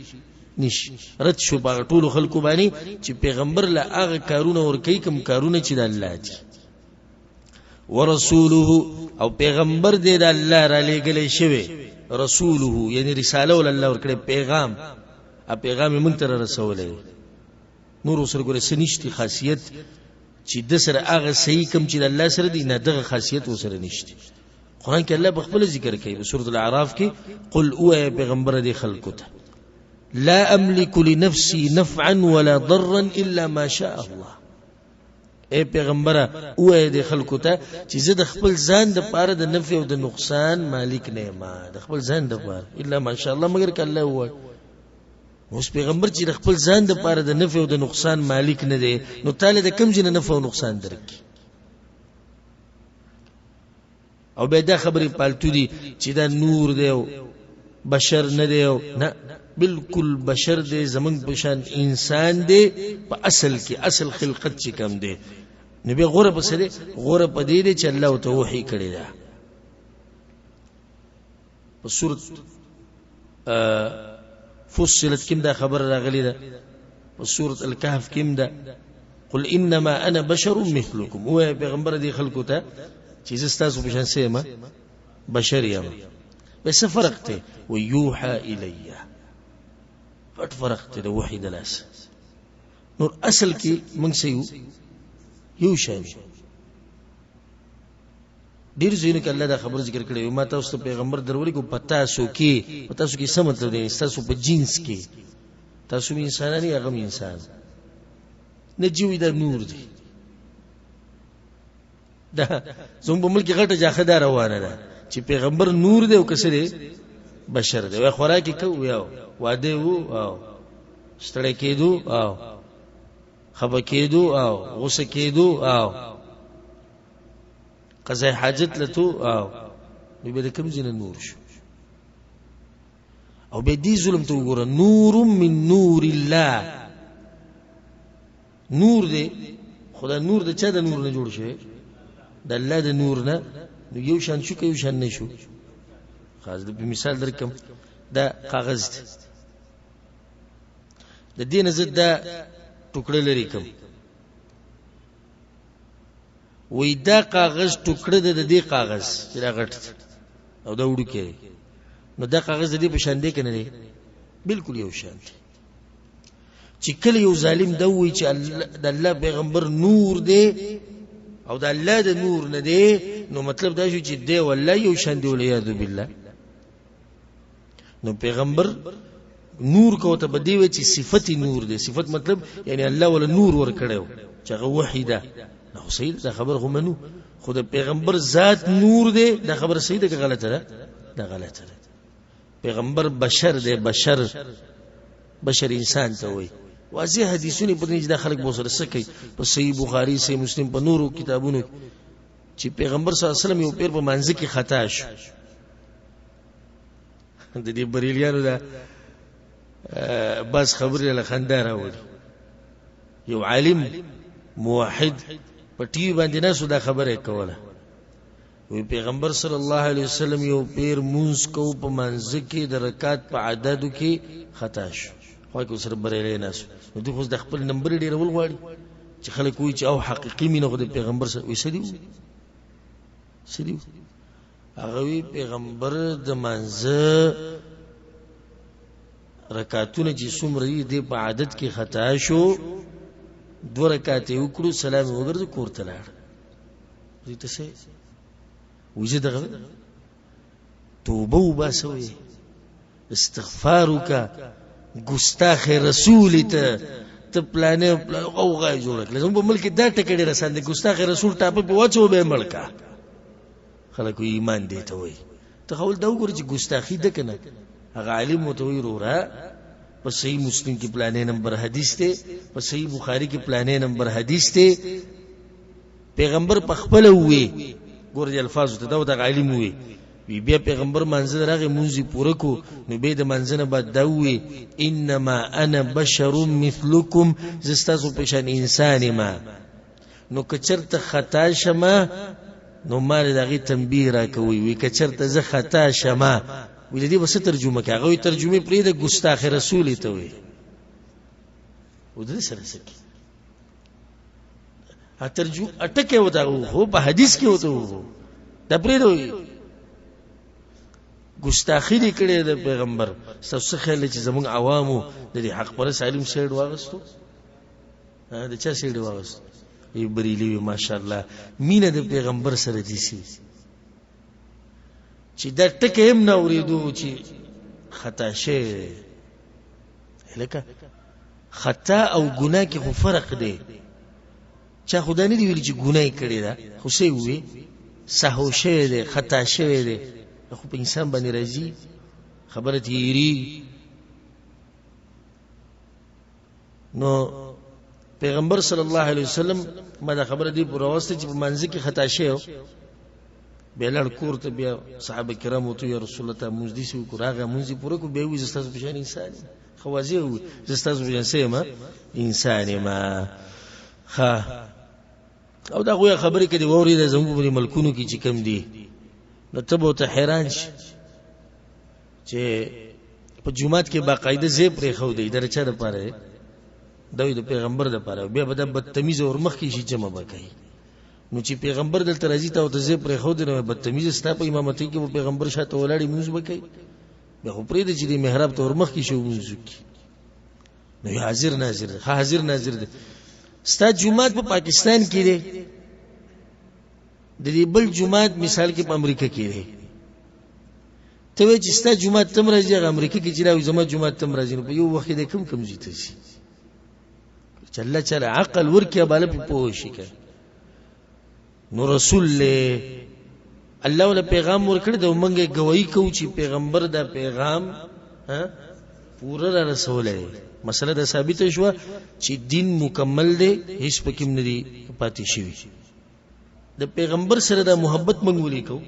نش رد شو باغ ټول خلکو باندې چې پیغمبر له هغه کارونه ور کوي کوم کارونه چې د الله دي ورسوله او پیغمبر دې د الله را لېږلې شوی رسوله یعنی رساله ول الله ور کړې پیغام موږ ته رسولې نور سره ګورې سنشتي خاصیت چې د سره هغه صحیح کوم چې د الله سره دی نه دغه خاصیت وسره نشته قرآن کې الله بخپل ذکر کوي په سورۃ الاعراف کې قل او پیغمبر دې خلقو ته لا املك لنفسي نفعا ولا ضرا الا ما شاء الله اے پیغمبره اوه د خلکو ته چې زه د خپل ځان د پاره د نفع او د نقصان مالک نه یم، د خپل ځان د پاره الا ماشاءالله مگر ک الله وای. اوس پیغمبر چې د خپل ځان د پاره د نفع او د نقصان مالک نه دی، نو تعالی د کم جن نفع او نقصان درکې. او به دا خبرې پالتو دي چې دا نور دی او بشر نه دی، نه بالکل بشر دی، زمنګ بشان انسان دی په اصل کې، اصل خلقت چې کم دی. نبی غوره په سره غوره په دې دی چې الله ته وحی کړی دا. په سورۃ فصلت کیم دا خبر راغلی ده، په سورۃ الکهف کیم ده قل انما انا بشر مثلكم. او پیغمبر دی خلقو ته چې زستاسو په شان سیمه بشر یم، بس فرق ته ويوحى الي، فټ فرق ته د وحی د لاس. نور اصل کې موږ سيو یو شان ډیر ځینې کله دا خبر ذکر کړی ما تاسو ته پیغمبر درولې کو پتا سو کې څه مطلب دی؟ تاسو په جنس کې تاسو انسانان یې، هغه انسان نه جوړ د نور دی. دا زموږ په ملک غټه جاخه روانه ده چې پیغمبر نور دی او کسره بشر دی. وای خوراکي کو یو واده وو او ستړی کېدو او خبر کېدو او غوسه کېدو او قضای حاجت لته او به د کوم ځین نور شو. او به دې ظلم ته وګوره، نور من نور الله، نور دی خدای، نور د چا د نور نه جوړ شوی؟ د الله د نور نه. نو یو شان شو که یو شان نه شو؟ خاص د مثال درکم، دا کاغذ دی، د دې نه زد دا ټوکړه لري کوم، وې دا کاغذ ټوکړه د دې کاغذ چې دا غټ او دا وړو کې، نو دا کاغذ د دې په شان دی کنه دی؟ بالکل یو شان دی. چې کله یو ظالم دا وایي چې د الله پیغمبر نور دی او د الله د نور نه دی، نو مطلب دا شو چې دی والله یو شان دی، ولیاذ بالله. نو پیغمبر نور کو ته بدی وی چې صفت نور دی، صفت مطلب یعنی الله ولا نور ور کړو چې هغه وحی ده. نو صحیح دا خبر هم منو، خو د پیغمبر ذات نور دی، دا خبر صحیح ده که غلطه ده؟ دا غلطه ده. پیغمبر بشر دی، بشر انسان ته وای. واضح حدیثونه په دې چې د خلک بوسره سکی په صحیح بخاری، صحیح مسلم، په نورو کتابونو چې پیغمبر صلی الله علیه وسلم یو پیر په منځ کې خطا شو. د دې بریلیانو دا بس خبرې له خندا راوړي. یو عالم موحد په ټي وي باندې نه سودا خبره کوله، وی پیغمبر صلی الله علیه وسلم یو پیر مونږ کو په منځ کې د رکعات په عددو کې خطا شو، خو کو سره بریلی نه شو. نو دوی خو د خپل نمبر ډیر ول غواړي چې خلک وایي چې او حقيقي مینه خو د پیغمبر سره وسدي هغه وی پیغمبر د منځ رکعاتونه چې څومره دي په عدد کې خطا شو، 2 رکعات وکړو، سلام وګرځو، کور ته لاړ. دې ته څه وجه دغه توبه وباسوي، استغفار وکا، ګستاخ رسول ته پلانې او غای جوړ کړل. زموږ په ملک دا ټکړې رسان دي، ګستاخ رسول ټاپه په واچو به ملکا خلکو ایمان دی ته وای. ته خول دا وګورې چې ګستاخی ده کنه. هغه عالم متوي رورا په صحیح مسلم کې پلانې نمبر حدیث ته، په صحیح بخاری کې پلانې نمبر حدیث ته، پیغمبر په خپل وې ګورې الفاظ ته دا عالم وې. بیا پیغمبر منځ راغی مونږی پوره کو، نو به د منځنه بعد دا وې انما انا بشر مثلکم، زستاسو په شان انسان ما. نو کچرته خطا شمه نو مال دغه تنبیه را کوي، وی کچرته زه خطا شمه ویل دي وسه ترجمه کوي، هغه ترجمه پرې د ګستاخ رسول ته وي. و دې سره سکی ا ترجمه اٹکه وتا هو په حدیث کې وته دا پرې دوی ګستاخی دي کړي د پیغمبر. څه خیال چې زموږ عوامو د حق پر سالم سیډ واغستو، د چا سیډ واغستو؟ ای بریلی ماشاءالله مینه د پیغمبر سره دي سي چې دا ټکه هم نه اوریدو چې خطا شي. لکه خطا او ګناه کې خو فرق دی. چا خدای نه دی ویل چې ګناه کړی دا خو څه وي سهو شوی دی خطا شوی دی خو په انسان باندې راځي خبره تیری نو پیغمبر صلی الله علیه وسلم ما دا خبره دی پر واسطه چې په منځ کې خطا شوی بیا لړ کور ته بیا صحابه کرام وته یا رسول الله ته مزدي سو کو راغه مونږی پوره کو به وي زستاسو په شان انسان خوازی وي زستاسو په شان سیمه انسان ما ها او دا غوې خبرې کړي ووري د زموږ په ملکونو کې چې کم دي نو ته به ته حیران شې چې په جمعات کې باقاعده زی پرې خو دی درچا د پاره دوی د پیغمبر د پاره بیا به د بدتمیز اور مخ کې شي جمع وکړي نو چې پیغمبر دلته راځي ته او ته زی پرې خو دی نو بدتمیز ستا په امامتۍ کې پیغمبر شاته ولاړی موږ وکړي بیا خو پرې د چې د محراب ته اور مخ کې شو موږ نو حاضر ناظر حاضر ناظر دی ستا جمعات په پاکستان کې دی د دې بل جمعات مثال کې په امریکا کې دی ته وایې چې ستا جمعات تم راځي هغه امریکا کې چې راوي زما جمعات تم راځي نو په یو وخت د کم زیته شي چې الله تعالی عقل ورکړي بالا په پوه شي نو رسول له الله ول پیغام ورکړي د ومنګه گواہی کوي چې پیغمبر دا پیغام پورا را رسوله مسله دا ثابت شو چې دین مکمل دی هیڅ پکې نه دی پاتې شوی د پیغمبر سره د محبت منګولې کو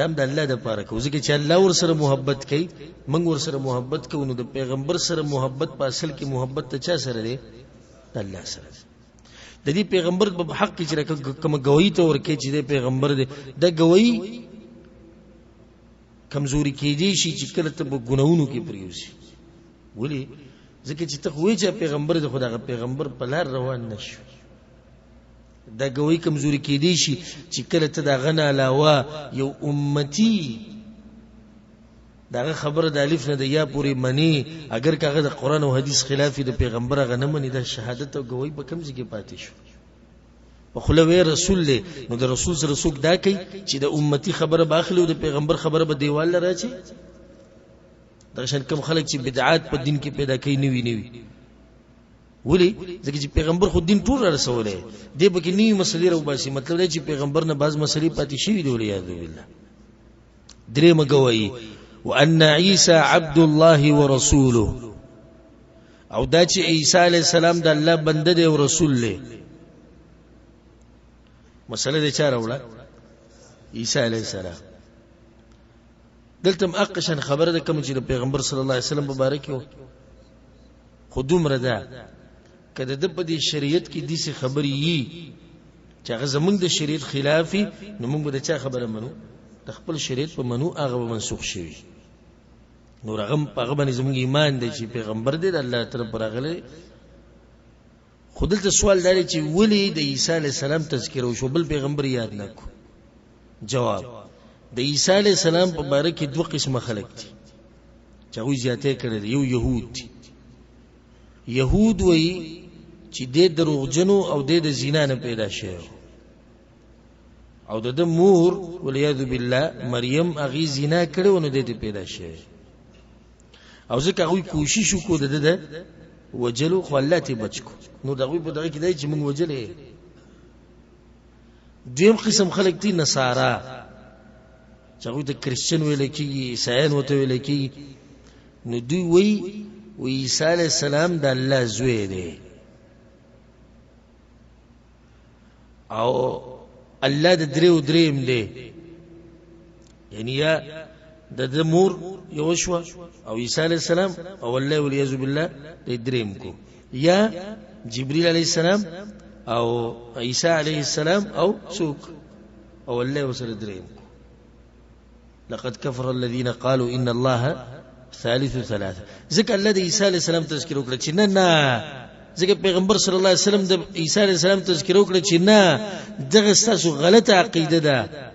دام د الله د پاره کو ځکه چې الله ور سره محبت کوي منګ ور سره محبت کوو نو د پیغمبر سره محبت په اصل کې محبت ته چا سره دی د الله سره د دې پیغمبر په حق کې چې کوم گواہی ته ورکې چې د پیغمبر دی د گواہی کمزوري کېږي چې کله ته په ګناونو کې پریوسی ولی ځکه چې ته وایې چې پیغمبر د خدای پیغمبر په لار روان نشو دا گواہی کمزوري کېدی شي چې کله ته دا غنه علاوه یو امتی دا خبره د الف نه د یا پوری منی اگر کاغه د قران او حدیث خلاف د پیغمبر غنه منی د شهادت او گواہی په کم ځای کې پاتې شو په خلوی رسول له نو د رسول سره څوک دا کوي چې د امتی خبره باخلو د پیغمبر خبره به دیوال راځي درشن کوم خلک چې بدعات په دین کې پیدا کوي نیوي ولی ځکه چې پیغمبر خو دین ټول رسوله دی به کې نیوي مسلې راو باسي مطلب دی چې پیغمبر نه باز مسلې پاتې شي دی ولیا بالله درې مګوي وان عيسى عبد الله ورسوله او دا چې عيسى عليه السلام د الله بنده دی او رسول له مسله دې چاره وړه عيسى عليه السلام دلته مقشن خبره ده کوم چې پیغمبر صلی الله علیه وسلم مبارک یو خودوم رضا کله د په دې شریعت کې دې خبرې یي چې هغه زمونږ د شریعت خلافي نو موږ به د چا خبره منو د خپل شریعت په منو هغه منسوخ شي نو هغه باندې زمونږ ایمان دی چې پیغمبر دې د الله طرف راغلی خودلته سوال دی چې ولی د عیسی علی السلام تذکر او شو بل پیغمبر یاد نکو جواب د عیسی علی السلام په باره کې دوه قسمه خلک دي چې هغه زیاته کړل یو يهود دي يهود وایي چې د دروغجنو او د زنا نه پیدا شوی او د مور ولیاذ بالله مریم هغه زنا کړو نو د پیدا شوی او ځکه هغه کوشش وکړ د وجلو خلاتي بچکو نو دغه په دغه کې دی چې موږ وجلې دیم قسم خلک دي نصارا چې هغه د کرسچن ویل کېږي عیسایان وته ویل کېږي نو دوی وایي عیسی علیه السلام د الله زوی دی او الله د دریم دی یعنی یا د مور یو شو او عیسی علیه السلام او الله ولیعذ بالله د دریم کو یا جبرئیل علیه السلام او عیسی علیه السلام او څوک او الله وسره دریم کو لقد كفر الذين قالوا ان الله ثالث ثلاثه ذکر الله د عیسی علیه السلام تذکر وکړه چې نه ځکه پیغمبر صلی الله علیه وسلم د عیسی علیه السلام تذکر وکړه چې نه دغه ستاسو غلطه عقیده ده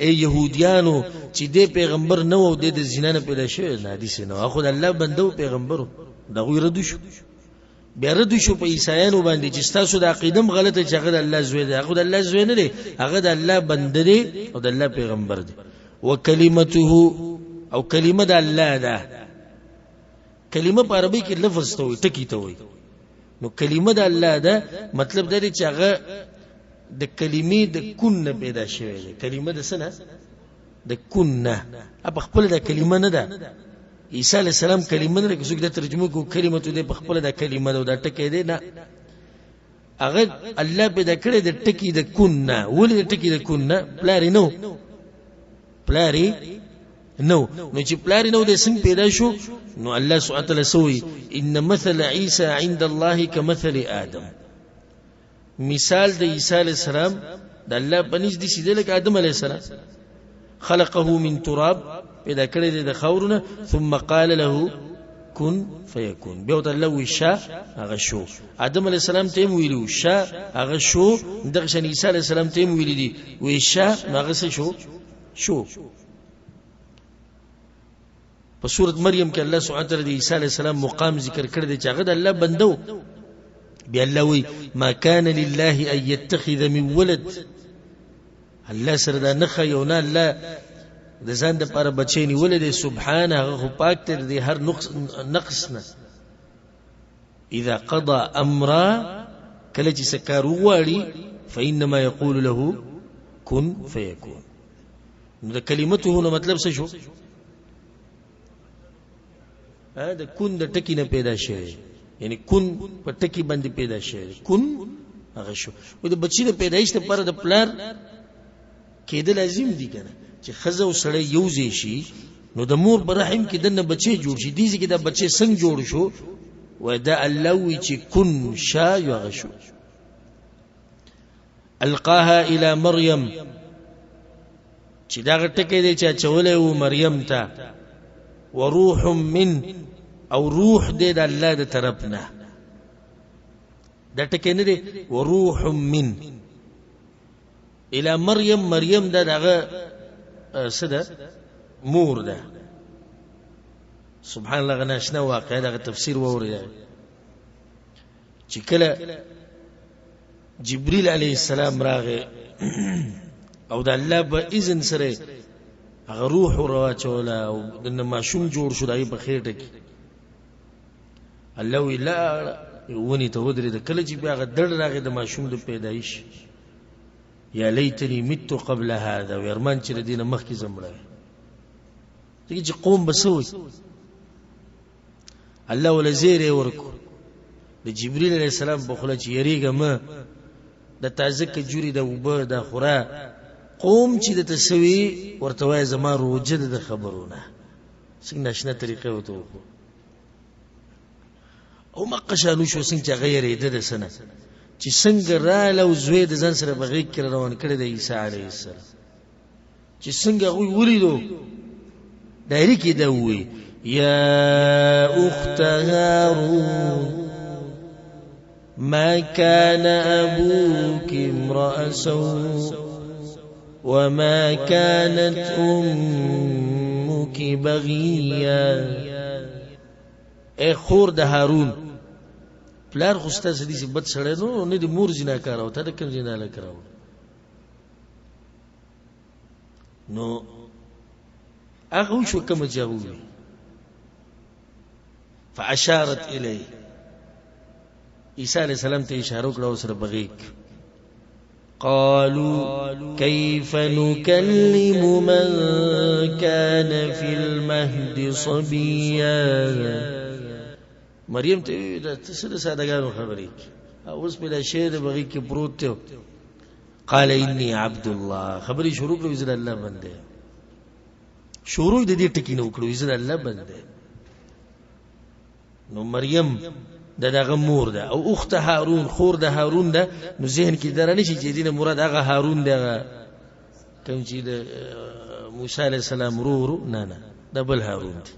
ای يهوديانو چې د پیغمبر نه و د زنا نه پیدا شوی نه حدیث نه خو د الله بندو پیغمبر دغه رد شو بیا رد شو په عیسایانو باندې چې تاسو د عقیدم غلطه چې هغه د الله زوی دی هغه د الله زوی نه دی هغه د الله بنده دی او د الله پیغمبر دی وکلمته او کلمه د الله ده کلمه په عربی کې لفظ ته وي ټکی ته وي نو کلمه د الله ده مطلب دا دی چې هغه د کلمې د کن نه پیدا شوی دی. کلمه د سنه د کن نه په خپل د کلمه نه ده. عیسی علیه السلام کلمه نه ده. څوک د ترجمه کو کلمه ته په خپل د کلمه ده او د ټکی دی نه، هغه الله پیدا کړی د ټکی د کن نه. ولې د ټکی د کن نه؟ پلاری نو نو چې پلاری نو د څنګه پیدا شو؟ نو الله سبحانه وتعالى سوی ان مثل عیسی عند الله کمثل آدم. مثال د عیسی علیه السلام د الله په نزد دي سیده لکه آدم علیه السلام. خلقه من تراب، پیدا کړی دی د خاورونه، ثم قال له کن فیکون، بیا ته الله وی شا هغه شو. آدم علیه السلام ته ویلو شا هغه شو، دغه شان عیسی علیه السلام ته ویل دي وی شا هغه شو. په سورۃ مریم کې الله سبحانه وتعالى د عیسی علیه السلام مقام ذکر کړی دی چې هغه د الله بندو. بیا الله وی ما کان لله ان يتخذ من ولد، الله سره دا نخ یو نه الله د ځان د پر بچی نیولې دی. سبحانه هغه پاک تر دی هر نقص نه. اذا قضى امرا، کله چې سکار وغواړي فانما يقول له كن فيكون. نو د کلمته نو مطلب څه شو؟ د کن د ټکی نه پیدا شوی، یعنی کن په ټکی باندې پیدا شوی. کن هغه شو. او د بچی د پیدایش لپاره د پلار کېدل لازم دي کنه چې خزه او سړی یو ځای شي. نو د مور په رحم کې دنه بچی جوړ شي. دې ځکه دا بچی څنګه جوړ شو؟ ودا الله وی چې کن شا یغ شو. القاها الى مریم، چې دا ټکی دی چې چولې و مریم ته. وروح من، او روح دې د الله د طرف نه. دا ټکی نه دی وروح من الى مریم. مریم دا دغه سده مور ده. سبحان الله غناشنا واقع دغه تفسیر ووري چې کله جبريل عليه السلام راغی او د الله په اذن سره هغه روح ورواچوله او د ماشوم جوړ شو دای په خېټه کې. الله ویلا ونی ته ودرې د کله چې بیا هغه دړ راغی د ماشوم د پیدایش. یا لیتنی مت قبل هذا، ويرمان چې دینه مخکې زمړه. دغه چې قوم بسوي الله ول زیره ورکو د جبريل عليه السلام په خله چې یریګه ما د تازه کجوري د وبه د خورا قوم چې د تسوي ورته وای زما روجه د خبرونه څنګه نشنه طریقې وته او مقشانو شو څنګه غیر د سنه چې څنګه را لو زوی د ځن سره بغیر کړه روان کړی د عیسی علیه السلام. چې څنګه وی ولیدو دایری کې دا وی یا اخت هارون ما كان ابوك امرأ سوء وما كانت امك بغيا. اے خور د هارون، پلار خوستا سدي سي بد سړی نو نه د مور زنا کار او ته د کوم زنا لا کراو. نو هغه شو کوم جواب فاشارت الیه. عیسی علیہ السلام ته اشاره وکړه سره بغیک. قالوا كيف نكلم من كان في المهد صبيا. مریم ته د تسل سادهګانو خبرې اوس په د شی د بغي کې پروت ته. قال اني عبد الله، خبرې شروع کړو عزت الله بنده. شروع د دې ټکی نو کړو عزت الله بنده. نو مریم دغه مور ده او اخت هارون خور د هارون ده. نو ذهن کې درنه شي چې دینه مراد هغه هارون ده کوم چې د موسی علی السلام ورو نه دبل هارون ده.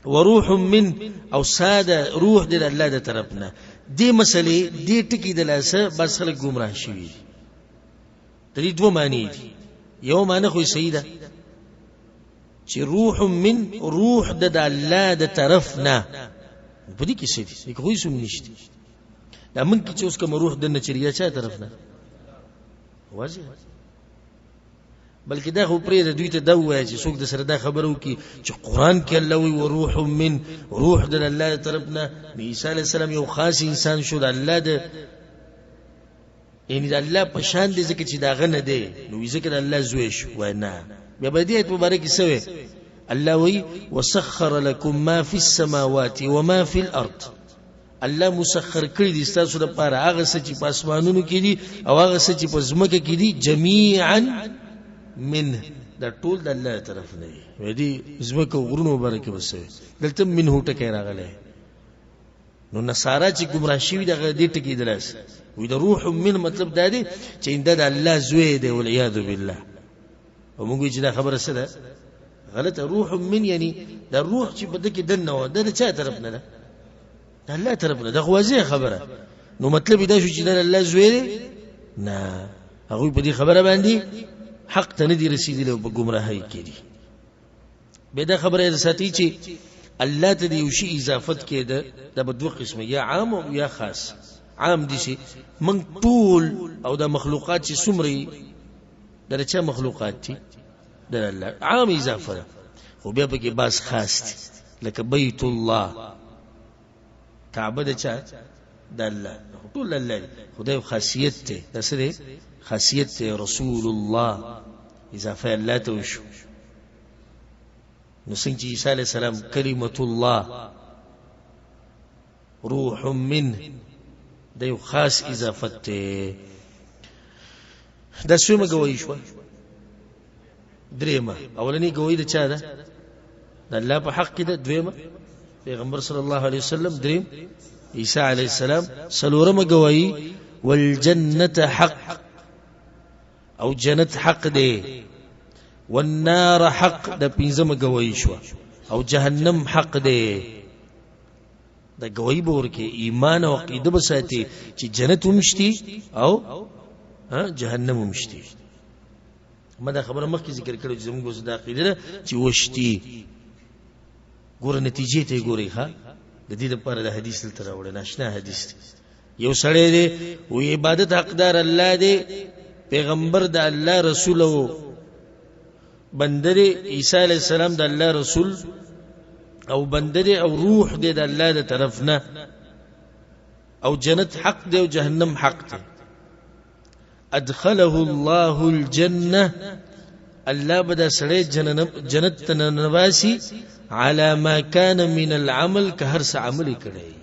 وروح من او ساده روح د الله د طرفنا. دې مسلې دې ټکی د لاسه بس خلک گمراه شي. د دې دوه معنی دي. یو معنی خو سیده چې روح من روح د الله د طرفنا په دې کې څه دي کوئی سم نشته. دا من کې چې اوس کوم روح د نچریا چا طرفنا واځي بلکې دا خو پرې د دوی ته دا وایي چې څوک د سره دا خبره وکړي چې قرآن کې الله وی وروح من روح د الله طرفنا عیسی علیه السلام یو خاص انسان شو د الله د یعنی د الله په شان دي ځکه چې دا غنه دی نو ځکه د الله زوی شو وای نه بیا به دې مبارک سوی الله وی وسخر لكم ما في السماوات وما في الارض الله مسخر کړی دي تاسو لپاره هغه څه چې په اسمانونو کې دي او هغه څه چې په ځمکه کې دي جميعا منه دا ټول د الله طرف نه وي دي زمکه غرونو برکه وسوي دلته منه ټکې راغله نو نصارا چې گمراه شوی دغه دې ټکی دلاس وي د روح من مطلب دا دی چې انده د الله زوی دی والعياذ بالله او موږ چې دا خبره سره غلطه روح من یعنی دا روح چې بده کې دنه و د چا طرف نه ده د الله طرف نه ده واضح خبره نو مطلب دا شو چې د الله زوی دی نه هغه په دې خبره باندې حق ته نه دي رسیدلی او په گمراهۍ کې دي به دا خبره ده ساتي چې الله ته یو شی اضافت کېده د بدو قسمه یا عام او یا خاص عام دي شي من ټول او د مخلوقات چې څومره درچا مخلوقات دي د الله عام اضافه خو بیا په کې باز خاص دي لکه بیت الله کعبه د چا د الله ټول الله خدای خاصیت ته دسره خاصیت رسول الله اضافه الله ته وشو نو څنګه عیسی علیه السلام کلمت الله روح منه د یو خاص اضافت ته د څومره گوي شو دریمه اولنی گوي د چا ده د الله په حق ده دویمه پیغمبر صلی الله علیه وسلم دریم عیسی علیه السلام سلورمه گوي والجنه حق او جنت حق دی والنار حق د پنځمه گوي شو او جهنم حق دی د گوي بور کې ایمان او عقیده بساتي چې جنت ومشتي او جهنم ومشتي ما دا خبره مخکې ذکر کړو چې زموږ د عقیده چې وشتي ګور نتیجې ته ګوري ها د دې لپاره د حدیث تل راوړل ناشنا حدیث یو سړی دی او عبادت حقدار الله دی پیغمبر د الله رسول او بندر عیسی علیہ السلام د الله رسول او بندر او روح دی د الله د طرف نه او جنت حق دی او جهنم حق دی ادخله الله الجنه الله بدا سړی جنت ته نواسي على ما كان من العمل که هر څه عمل کړي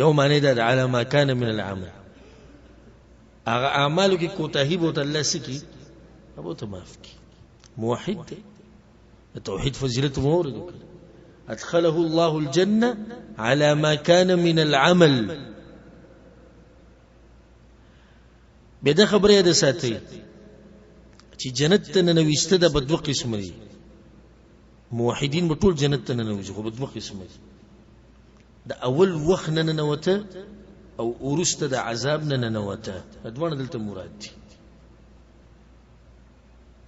یو معنی دا على ما كان من العمل اغه اعمالو کې کوتاهی بوت الله سکی ابو ته معاف کی موحد توحید فضیلت مورد ادخله الله الجنه على ما كان من العمل بده خبره ده ساتي چې جنت ته ننويسته د بدو قسم دي موحدین په ټول جنت ته ننوځي خو بدو قسم دي د اول وخت ننوته او ورسته د عذاب ننوته دوه دلته مراد دي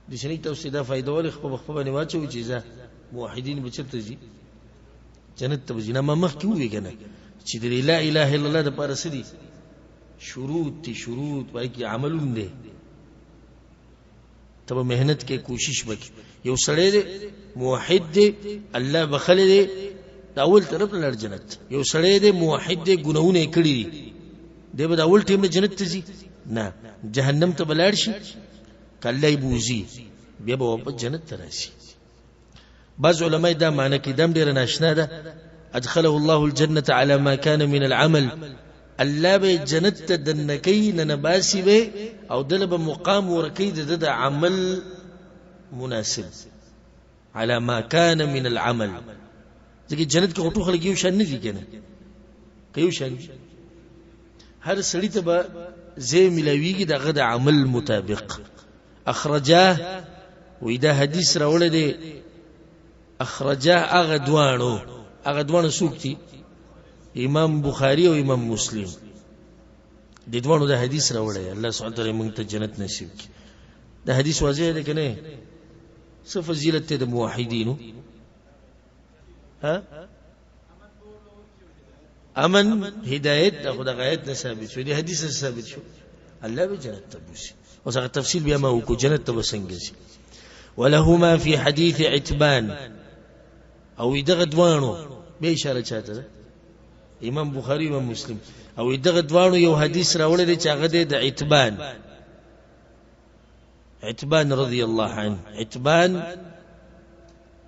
د شنی توسیده فائدہ ول خو باندې واچو چې ځه موحدین بچته دي جنت ته ځنه ما مخ کې وی کنه چې د لا اله الا الله د پاره سدي شروط وای کی عملون دي تب مهنت کې کوشش وکي یو سړی دی موحد دی الله بخله دی د اول طرف لار جنت یو سړی دی موحد دی ګناونه کړی دی به د اول ټیم جنت ته ځي نه جهنم ته بلاړ شي کله بوزي بیا به په جنت ته راشي بعض علماء دا معنی کې دم ډیر ناشنا ده ادخله الله الجنه على ما كان من العمل الله به جنت ته دنکی ننباسي به او دلب مقام ورکی د عمل مناسب على ما كان من العمل ځکه جنت کې ټول خلک یو شان نه دي کنه یو شان هر سړی ته به زي ملاویږي دغه د عمل مطابق اخرجاه وإذا حدیث راوړل دي اخرجاه هغه دوانو سوکتي امام بخاری او امام مسلم د دوانو د حدیث راوړل الله سبحانه وتعالى موږ ته جنت نصیب کړي د حدیث واضح ده کنه څه فضیلت د موحدینو ها امن هدایت د خدای غایت نه ثابت شو دي حدیث ثابت شو الله به جنت ته بوسي اوس هغه تفصیل بیا ما وکړو جنت ته وسنګي. ولهما في حديث عتبان او دغه دوانو به اشاره چاته ده امام بخاری و مسلم او دغه دوانو یو حدیث راوړل چې هغه د عتبان رضی الله عنه. عتبان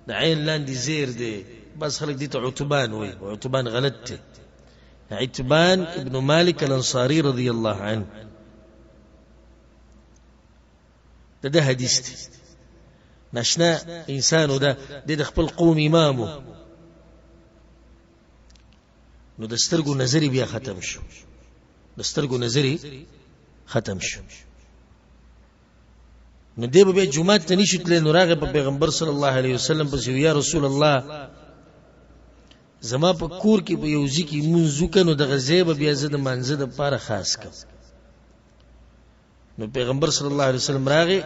د عین لاندې زیر دی بس خلک دي ته عتبان وي وعتبان غلط دی. عتبان ابن مالك الانصاري رضي الله عنه ده حدیث دی. نشنا انسانو ده د خپل قوم امامو نو د سترګو نظری بیا ختم شو. د سترګو نظری ختم شو نو دی به جمعه ته نشو تل نو راغه په پیغمبر صلی الله علیه وسلم پس یا رسول الله زما په کور کې په یو ځکه منځو کنو د غزیب بیا زه د منځ د پاره خاص کم. نو پیغمبر صلی الله علیه وسلم راغه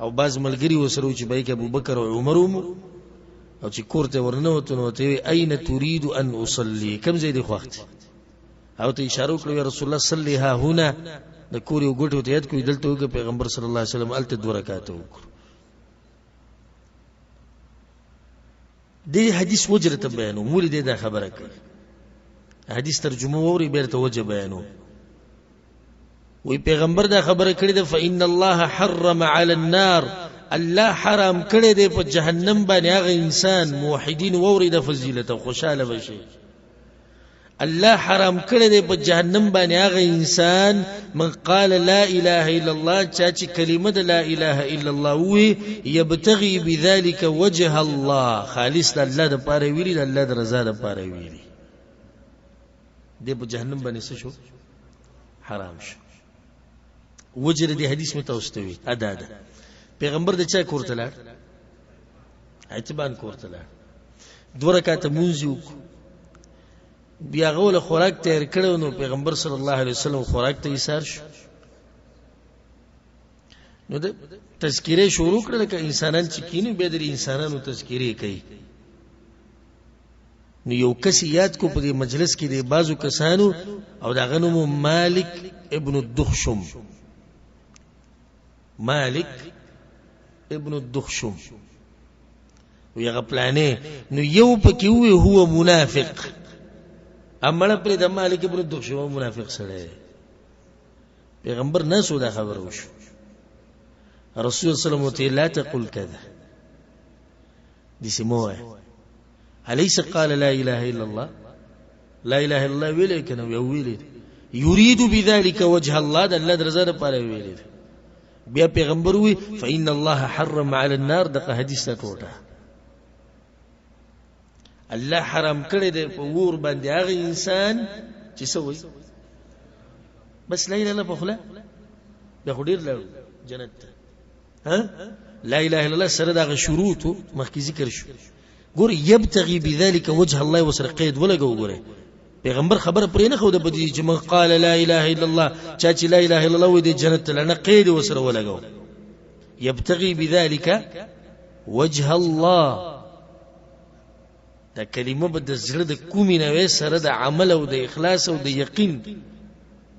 او باز ملګری وسره چې بای کې ابوبکر او عمر او چې کور ته ورنوته نو ته اين تريد ان اصلي کم زید وخت او ته اشاره وکړه یا رسول الله صلی ها هنا د کور یو ګټو ته یاد کوي دلته وګ پیغمبر صلی الله علیه وسلم الته 2 رکعات وکړه. دې حدیث وجرته بیانو مولي دې دا خبره کړه حدیث ترجمه ووري بیرته وجه بیانو وی پیغمبر دا خبره کړې ده فإن الله حرم على النار الله حرام کړی دی په جهنم باندې هغه انسان موحدین ووري د فضیلت او خوشاله بشي. الله حرام کړی دی په جهنم باندې هغه انسان من قال لا اله الا الله چې کلمه د لا اله الا الله وی يبتغي بذلك وجه الله خالص د الله د پاره ویلي د الله د رضا د پاره ویلي دی په جهنم باندې څه شو حرام شو. وجر دی حدیث متوستوي ادا ده پیغمبر د چا کورته لاړ عتبان کورته لاړ 2 رکعات منځو بیا غول خوراک تیار کړو نو پیغمبر صلی الله علیه وسلم خوراک ته ایثار شو نو د تذکیره شروع کړل ک انسانان چې کینې به د انسانانو تذکیره کوي نو یو کس یاد کو په مجلس کې د بازو کسانو او دا غنمو مالک ابن الدخشم مالک ابن الدخشم ویغه پلانې نو یو پکې وی هو منافق امړه پر د مالک ابن الدخشم منافق سره پیغمبر نه سو دا خبر وشو رسول صلی الله علیه وسلم لا تقل كذا دي سموه أليس قال لا إله إلا الله لا إله إلا الله ویلې کنه ویلې يريد بذلك وجه الله د الله درزه لپاره ویلې بیا پیغمبر وی فإن الله حرم على النار دغه حدیث ته ټوټه الله حرام کړی دی په ور باندې هغه انسان چې سوي بس لا اله الا الله په خلا به خډیر له جنت ها لا اله الا الله سره دغه شروط مخکې ذکر شو ګور يبتغي بذلك وجه الله وسره قید ولګو ګوره پیغمبر خبر پرې نه خو د بدی چې من قال لا اله الا الله چې لا اله الا الله و دې جنت لنه قید وسره ولګو يبتغي بذلك وجه الله دا کلمه بد زړه د کومې نه سره د عمل او د اخلاص او د یقین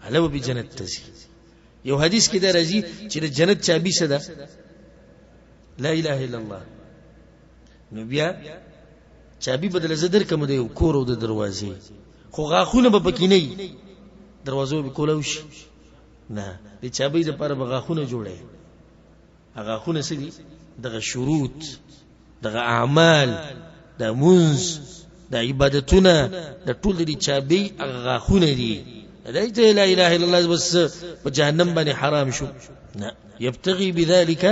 علاوه به جنت تزي. یو حدیث کې دا راځي چې د جنت چابي څه ده لا اله الا الله نو بیا چابي بدل زدر کوم د یو کور او د دروازې خو غاخونه به پکې نه دروازو به کولوش نه د چابي د پر بغاخونه جوړه هغه خونه سړي دغه شروط دغه اعمال د منځ د عبادتونه د ټول دي چابي هغه خونه دي دایته لا اله الا الله بس په جهنم باندې حرام شو نه يبتغي بذلك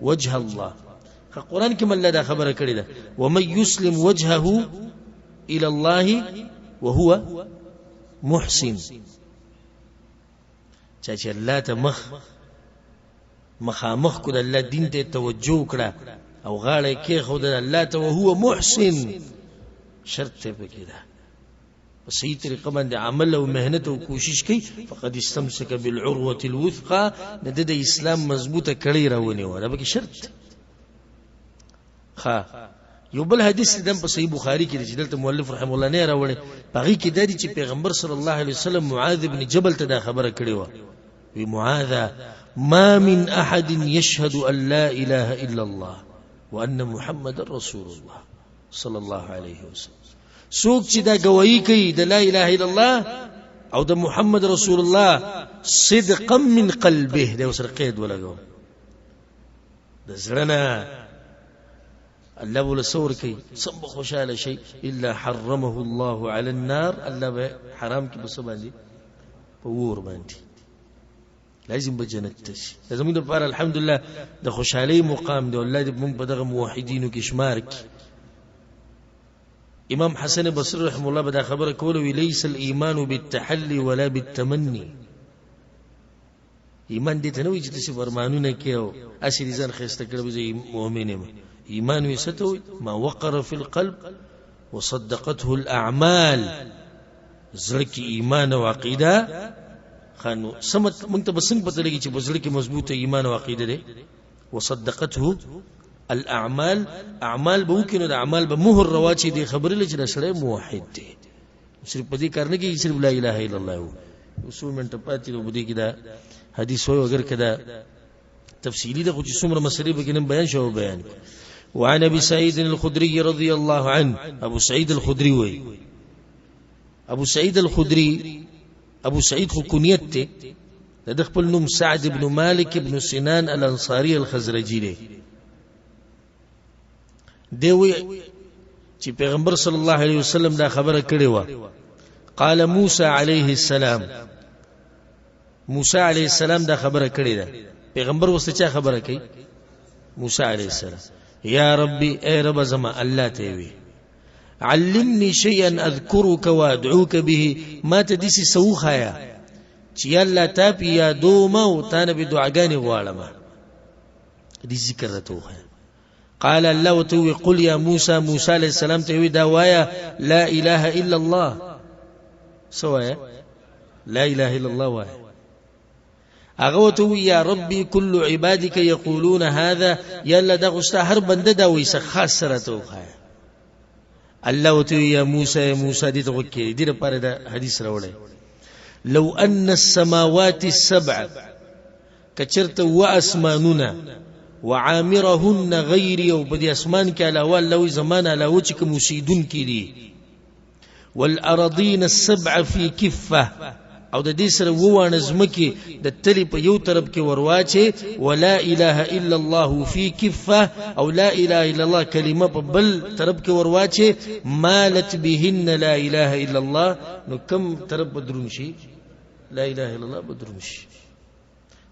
وجه الله. قرآن کې مله دا خبره کړې ده ومن يسلم وجهه الى الله وهو محسن چې الله ته مخامخ کو د الله دین ته توجه کړه او غاړه کې خو د الله ته وهو محسن شرط ته پکې ده په صحیح طریقه باندې عمل او مهنت او کوشش کوي فقد استمسك بالعروه الوثقى د اسلام مضبوطه کړي راونی و دا به شرط. یو بل حدیث دم په صحیح بخاری کې چې دلته مؤلف رحم الله نه راوړي هغه کې د دې چې پیغمبر صلی الله علیه وسلم معاذ ابن جبل ته دا خبره کړې و معاذ ما من أحد يشهد أن لا إله إلا الله وأن محمد رسول الله صلى الله عليه وسلم سوق چې دا گواہی کوي د لا اله الا الله او د محمد رسول الله صدقا من قلبه دا وسر قید ولګو د زړه الله ول سور کوي سم خوشاله شي الا حرمه الله على النار الله به حرام کې بس باندې په ور باندې لازم به جنت تشي لازم د پر الحمدلله د خوشحالي مقام دی الله دې موږ په دغه موحدینو کې شمار کړي امام حسن بصري رحمه الله بدا خبره کوله وی ليس الايمان بالتحلي ولا بالتمني ایمان دې ته نه وي چې تاسو فرمانونه کېو اصلي ځان خسته کړو زه مؤمن یم ایمان وسته ما وقر في القلب وصدقته الاعمال زړه ایمان او عقیده خانو سمت مونږ ته بسنګ پته لګي چې بزړه کې مضبوطه ایمان او عقیده ده وصدقته الاعمال اعمال به وکړو د اعمال به مهر رواچي دي خبرې لچ سره موحد دي صرف پدې کارنه کې صرف لا اله الا الله اصول منټ پاتې نو بده کې دا حدیث وای اگر کدا تفصیلی ده چې څومره مسلې به کې بیان شو بیان وعن ابي سعيد الخدري رضي الله عنه ابو سعيد الخدري وای ابو سعيد الخدري ابو سعيد خو کنیت ته د خپل نوم سعد بن مالك بن سنان الانصاري الخزرجي دی دوی چې پیغمبر صلی الله علیه وسلم دا خبره کړې و قال موسی علیه السلام موسی علیه السلام دا خبره کړې ده پیغمبر وسته چا خبره کوي موسی علیه السلام یا ربي اے رب زما الله ته وی علمني شيئا اذكرك وادعوك به ما تدسي سوخایا چې الله تا پیا دوما او تا نه به دعاګانې غواړم دې ذکر راته قال الله تو قل يا موسى موسى عليه السلام ته دا وایا لا اله الا الله سوایا لا اله الا الله وایا هغه تو یا ربي كل عبادك يقولون هذا يلا دغستا هر بنده دا ویسه خاص سره توخایا الله تو یا موسی دې ته وکړي دې لپاره دا حدیث راوړی لو ان السماوات السبع کچرت واسماننا وعامرهن غيري او بدي اسمان کې علاوه لو زمان علاوه چې کوم مشیدون کړي والارضين السبع في كفه او د دې سره ووانه زمکه د تلی په یو طرف کې ورواچه ولا اله الا الله في كفه او لا اله الا الله کلمه په بل طرف کې ورواچه مالت بهن لا اله الا الله نو کم طرف بدرون شي لا اله الا الله بدرون شي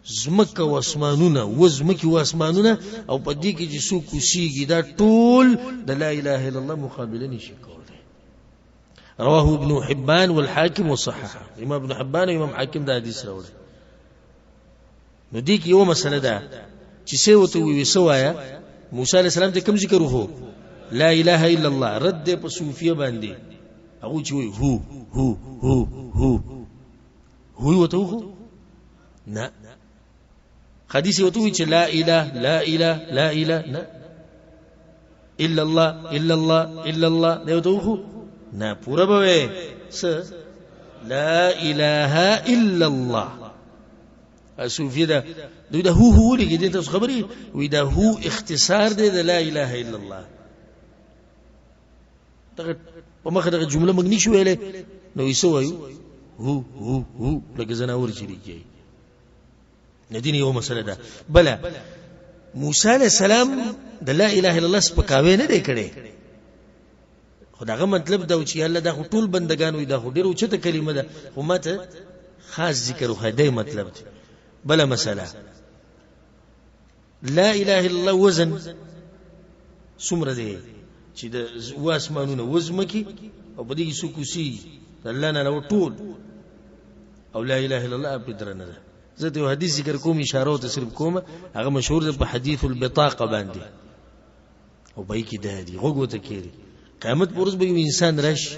زمکه و اسمانونه و زمکه و اسمانونه او په دې کې چې څوک وسیږي دا ټول د لا اله الا الله مقابله نشي کولای رواه ابن حبان والحاكم وصححه امام ابن حبان امام حاکم دا حدیث راوړي نو دې کې یو مسله ده چې څه وته وي سوایا موسی عليه السلام ته کوم ذکر وو لا اله الا الله رد په صوفیه باندې هغه چې وي هو هو هو هو هو وته نه حدیث وته وی چې لا اله لا اله لا اله نه الا الله الا الله الا الله دا وته نه پورا به س لا اله الا الله صوفی دا دوی دا هو لګی دي تاسو خبري وی دا هو اختصار دی د لا اله الا الله دغه په مخه دغه جمله مګنی شو ویلې نو یې سو هو لکه زناور چریږي ندین یو مسله ده بل موسی علیہ السلام د لا اله الا الله سپکاوي نه دی کړي خداغه مطلب دا چې الله دا ټول بندگان وي دا ډیرو چته کلمه ده خو ماته خاص ذکر خو دې مطلب دی بل مسله لا اله الا الله وزن څومره دی چې د واسمانونه وزمکی او په دې کې سکوسی الله نه له ټول او لا اله الا الله په درنه ده زه ته حدیث ذکر کوم اشاره ته صرف کوم هغه مشهور ده په حدیث البطاقه باندې او بای کی ده دی غوګو ته کېږي قیامت پر ورځ به یو انسان راشي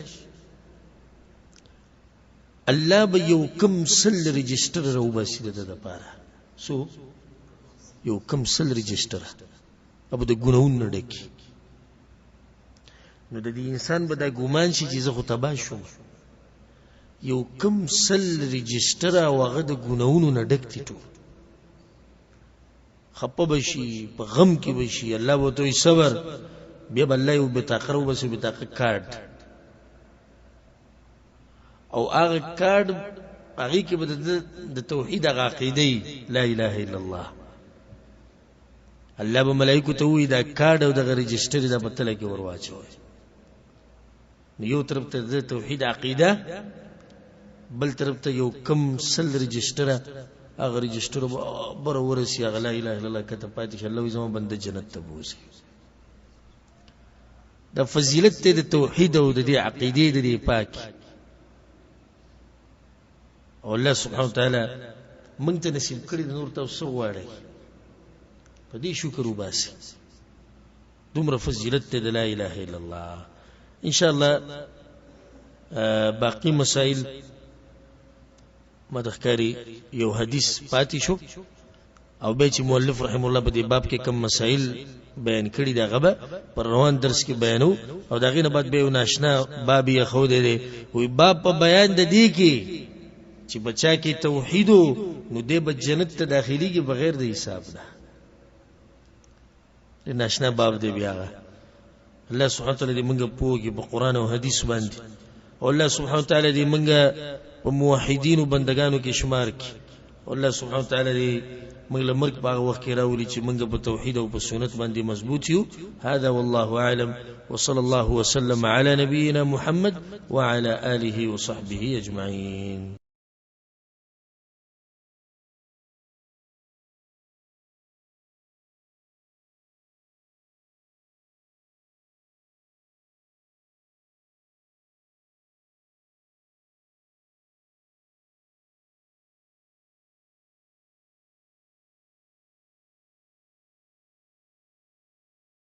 الله به یو کم سل رجستر راو باسي د لپاره سو یو کم سل رجستر ابو د ګناون نه ډکی نو د دې انسان به دا ګومان شي چې زه خو تبا شوم یو کم سل رجسټر او هغه د ګناونو نه ډک دي ټول خپه بشي په غم کې بشي الله به توي صبر بیا الله یو بطاقه او بس بطاقه کارت او هغه کارت هغه کې به د توحید هغه عقیده لا اله الا الله الله به ملائکه ته وی دا کارت او د رجسټر د پتل کې ورواچوي یو طرف ته د توحید عقیده بل طرف ته یو کم سل رجسټر هغه رجسټر بر ورسی هغه لا اله الا الله کته پاتې الله وي زمو بنده جنت ته بوزي د فضیلت د توحید او د عقیده د پاک او الله سبحانه وتعالى مونږ ته نصیب کړی د نور تاسو غواړي په دې شکر وباسي دومره فضیلت د لا اله الا الله ان شاء الله باقی مسائل مدخکاری یو حدیث پاتې شو او به چې مؤلف رحم الله په دې باب کې کم مسائل بیان کړی دا غبه پر روان درس کې بیانو او دا غینه بعد به ناشنا باب یې خو دې وي باب په بیان د دې کې چې بچا کې توحید نو دې به جنت ته داخليږي بغیر د حساب نه ناشنا باب دې بیا الله سبحانه وتعالى دې موږ پوهږي په قران او حدیث باندې او الله سبحانه وتعالى دې موږ په موحدین او بندگانو کې شمار کړي او الله سبحانه وتعالى دې موږ له مرګ په وخت کې راولي چې موږ په توحید او په سنت باندې مضبوط یو هذا والله اعلم وصلى الله وسلم على نبينا محمد وعلى آله وصحبه اجمعين